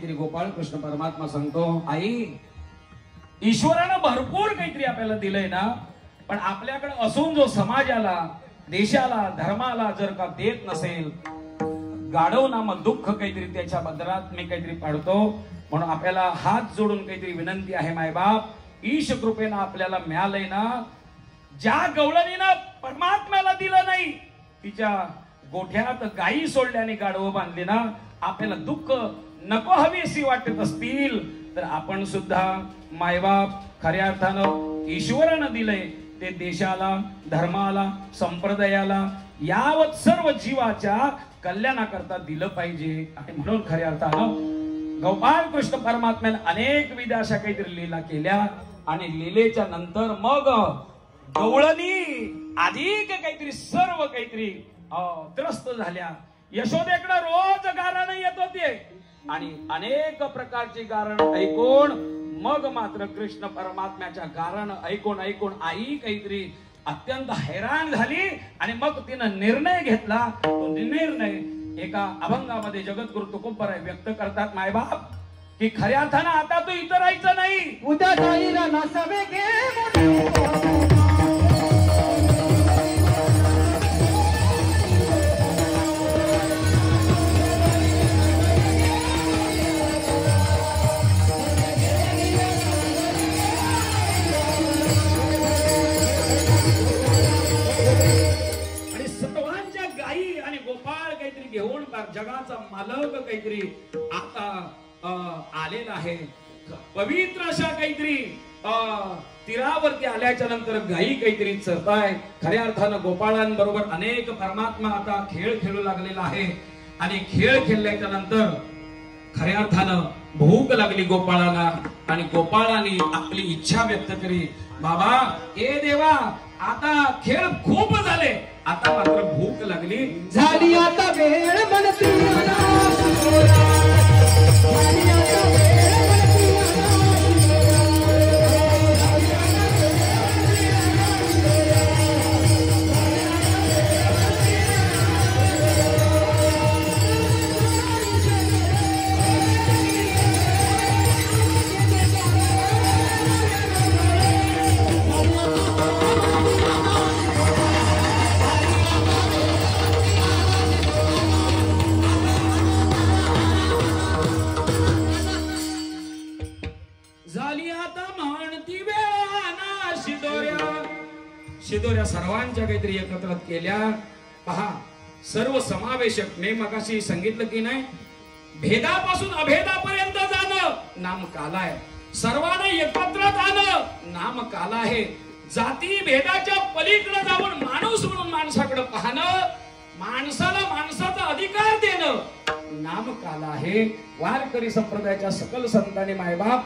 काहीतरी गोपाळ कृष्ण परमात्मा सांगतो, आई ईश्वरानं भरपूर काहीतरी आपल्याला दिलंय ना, पण आपल्याकडे असून जो समाजाला, देशाला, धर्माला जर का देत नसेल, गाढव नामक दुःख काहीतरी त्याच्या बदलात मी काहीतरी पाडतो. म्हणून आपल्याला हात जोडून काहीतरी विनंती आहे, मायबाप ईश कृपेनं आपल्याला मिळालंय ना, ज्या गवळणीनं परमात्म्याला दिलं नाही, तिच्या गोठ्यात गायी सोडल्याने गाढव बांधले ना, आपल्याला दुःख नको हवीशी वाटत असतील तर आपण सुद्धा मायबाप खऱ्या अर्थानं ईश्वरानं दिलंय ते देशाला, धर्माला, संप्रदायाला, यावत सर्व जीवाच्या कल्याणाकरता दिलं पाहिजे. आणि म्हणून खऱ्या अर्थानं गोपाळ कृष्ण परमात्म्याने अनेक विध अशा काहीतरी लीला केल्या. आणि लीलेच्या नंतर मग गवळणी अधिक काहीतरी सर्व काहीतरी त्रस्त झाल्या. यशोदेकडे रोज गारणं येत होते आणि अनेक प्रकारची गारणं ऐकून मग मात्र कृष्ण परमात्म्याच्या गारणं ऐकून ऐकून आई काहीतरी अत्यंत हैराण झाली. आणि मग तिनं निर्णय घेतला. तो निर्णय एका अभंगामध्ये जगद्गुरु तुकोबराय व्यक्त करतात, मायबाप की खऱ्या अर्थानं आता तू इथं राहायचं नाही, उद्या जाईला नसावे घे घेऊन जगाचा मालक काहीतरी आता आलेला आहे. पवित्र अशा काहीतरी तीरावरती आल्याच्या नंतर गायी काहीतरी चरताय. खऱ्या अर्थानं गोपाळांबरोबर अनेक परमात्मा आता खेळ खेळू लागलेला आहे. आणि खेळ खेळल्याच्या नंतर खऱ्या अर्थानं भूक लागली गोपाळाला. आणि गोपाळाने आपली इच्छा व्यक्त केली, बाबा ए देवा आता खेळ खूप झाले, आता मात्र भूक लागली. झाली आता वेळ बनती शिदोऱ्या सर्वांच्या काहीतरी एकत्र केल्या. पहा सर्व समावेशक मी मगाशी सांगितलं की नाही, भेदापासून अभेदापर्यंत जाणं नाम काला आहे. सर्वांना एकत्र जाणं नाम काला आहे. जाती भेदाच्या पलीकडे जाऊन माणूस म्हणून माणसाकडे पाहणं, माणसाला माणसाचा अधिकार देणं नाम काला आहे. वारकरी संप्रदायाच्या सकल संतांनी मायबाप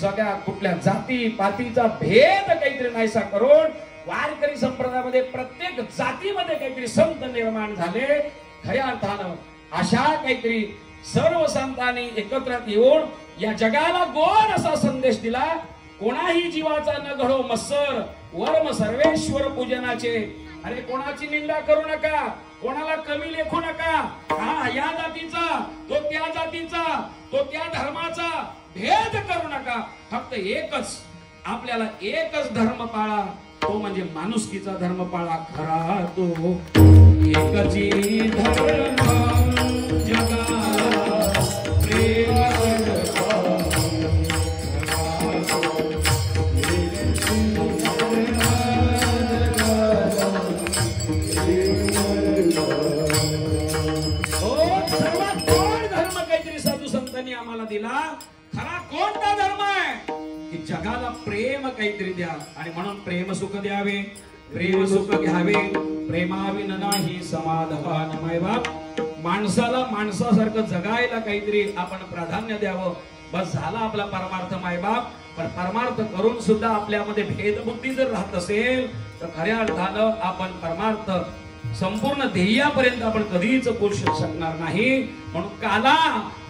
सगळ्या कुठल्या जाती पातीचा भेद काहीतरी नाहीसा करून वारकरी संप्रदायामध्ये प्रत्येक जातीमध्ये काहीतरी संत निर्माण झाले. खऱ्या अर्थानं अशा काहीतरी सर्व संतांनी एकत्र येऊन या जगाला गोड असा संदेश दिला, कोणाही जीवाचा न घडो मत्सर, वर्म सर्वेश्वर पूजनाचे. अरे कोणाची निंदा करू नका, कोणाला कमी लेखू नका. हा या जातीचा, तो त्या जातीचा, तो त्या धर्माचा भेद करू नका. फक्त एकच आपल्याला एकच धर्म पाळा, तो म्हणजे माणुसकीचा धर्म पाळा. खरा तो एकची धर्म जगा प्रेम सर्वात गोड धर्म काहीतरी साधू संतांनी आम्हाला दिला. खरा कोणता धर्म आहे की जगाला प्रेम काहीतरी द्या. आणि म्हणून प्रेम सुख द्यावे, प्रेम सुख घ्यावे, प्रेमाविन नाही समाधान. मायबाप माणसाला माणसासारखं जगायला काहीतरी आपण प्राधान्य द्यावं, बस झाला आपला परमार्थ मायबाप. पण परमार्थ करून सुद्धा आपल्यामध्ये भेदबुद्धी जर राहत असेल तर खऱ्या अर्थानं आपण परमार्थ संपूर्ण ध्येयापर्यंत आपण कधीच पोहोचू शकणार नाही. म्हणून काला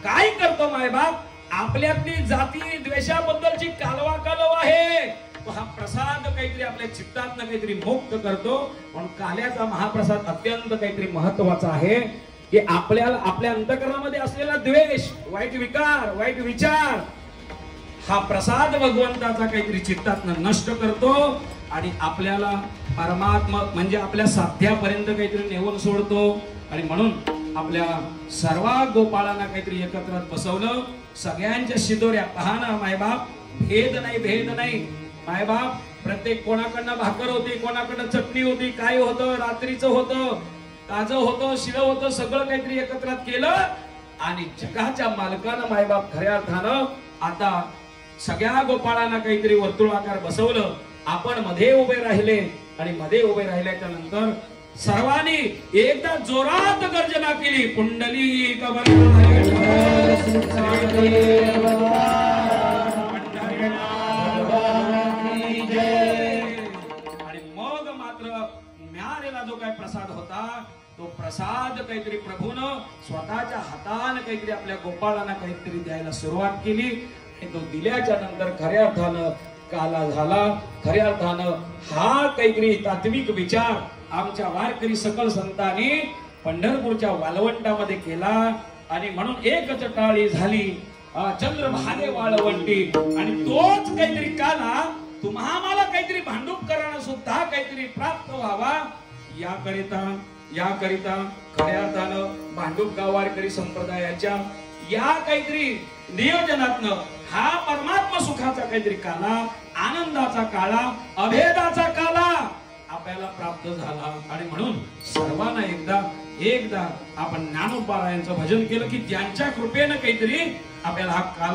काय करतो मायबाप, आपल्यातली जाती द्वेषाबद्दलची कालवा कालव आहे, हा प्रसाद काहीतरी आपल्या चित्तातनं काहीतरी मुक्त करतो. म्हणून काल्याचा महाप्रसाद अत्यंत काहीतरी महत्वाचा आहे. की आपल्याला आपल्या अंतःकरणामध्ये असलेला द्वेष, वाईट विकार, वाईट विचार हा प्रसाद भगवंताचा काहीतरी चित्तातनं नष्ट करतो आणि आपल्याला परमात्मा म्हणजे आपल्या साध्यापर्यंत काहीतरी नेऊन सोडतो. आणि म्हणून आपल्या सर्व गोपाळांना काहीतरी एकत्र बसवलं. सगळ्यांच्या शिदोऱ्या पहा ना मायबाप, भेद नाही. मायबाप प्रत्येक कोणाकडनं भाकर होती, कोणाकडनं चटणी होती, काय होतं, रात्रीचं होतं, ताजं होतं, शिळं होतं, सगळं काहीतरी एकत्र केलं. आणि जगाच्या मालकानं मायबाप खऱ्या अर्थानं आता सगळ्या गोपाळांना काहीतरी वर्तुळाकार बसवलं. आपण मध्ये उभे राहिले आणि मध्ये उभे राहिल्याच्या नंतर सर्वांनी एकदा जोरात गर्जना केली. पुंडली आणि मग मात्र मिळालेला जो काय प्रसाद होता तो प्रसाद काहीतरी प्रभूनं स्वतःच्या हाताने काहीतरी आपल्या गोपाळांना काहीतरी द्यायला सुरुवात केली. तो दिल्याच्या नंतर खऱ्या अर्थानं काला झाला. खऱ्या अर्थानं हा काहीतरी तात्विक विचार आमच्या वारकरी सकल संतांनी पंढरपूरच्या वाळवंटामध्ये केला. आणि म्हणून एकच टाळी झाली चंद्रभागे वाळवंटी. आणि तोच काहीतरी काला तुम्हाला काहीतरी भांडूपकरांना सुद्धा काहीतरी प्राप्त व्हावा याकरिता खऱ्या अर्थानं भांडूप गाव वारकरी संप्रदायाच्या या काहीतरी नियोजनातनं हा परमात्मा सुखाचा काहीतरी काला, आनंदाचा काळा, अभेदाचा काला आपल्याला प्राप्त झाला. आणि म्हणून सर्वांना एकदा आपण ज्ञानोबारायांचं भजन केलं की ज्यांच्या कृपेनं काहीतरी आपल्याला हा काला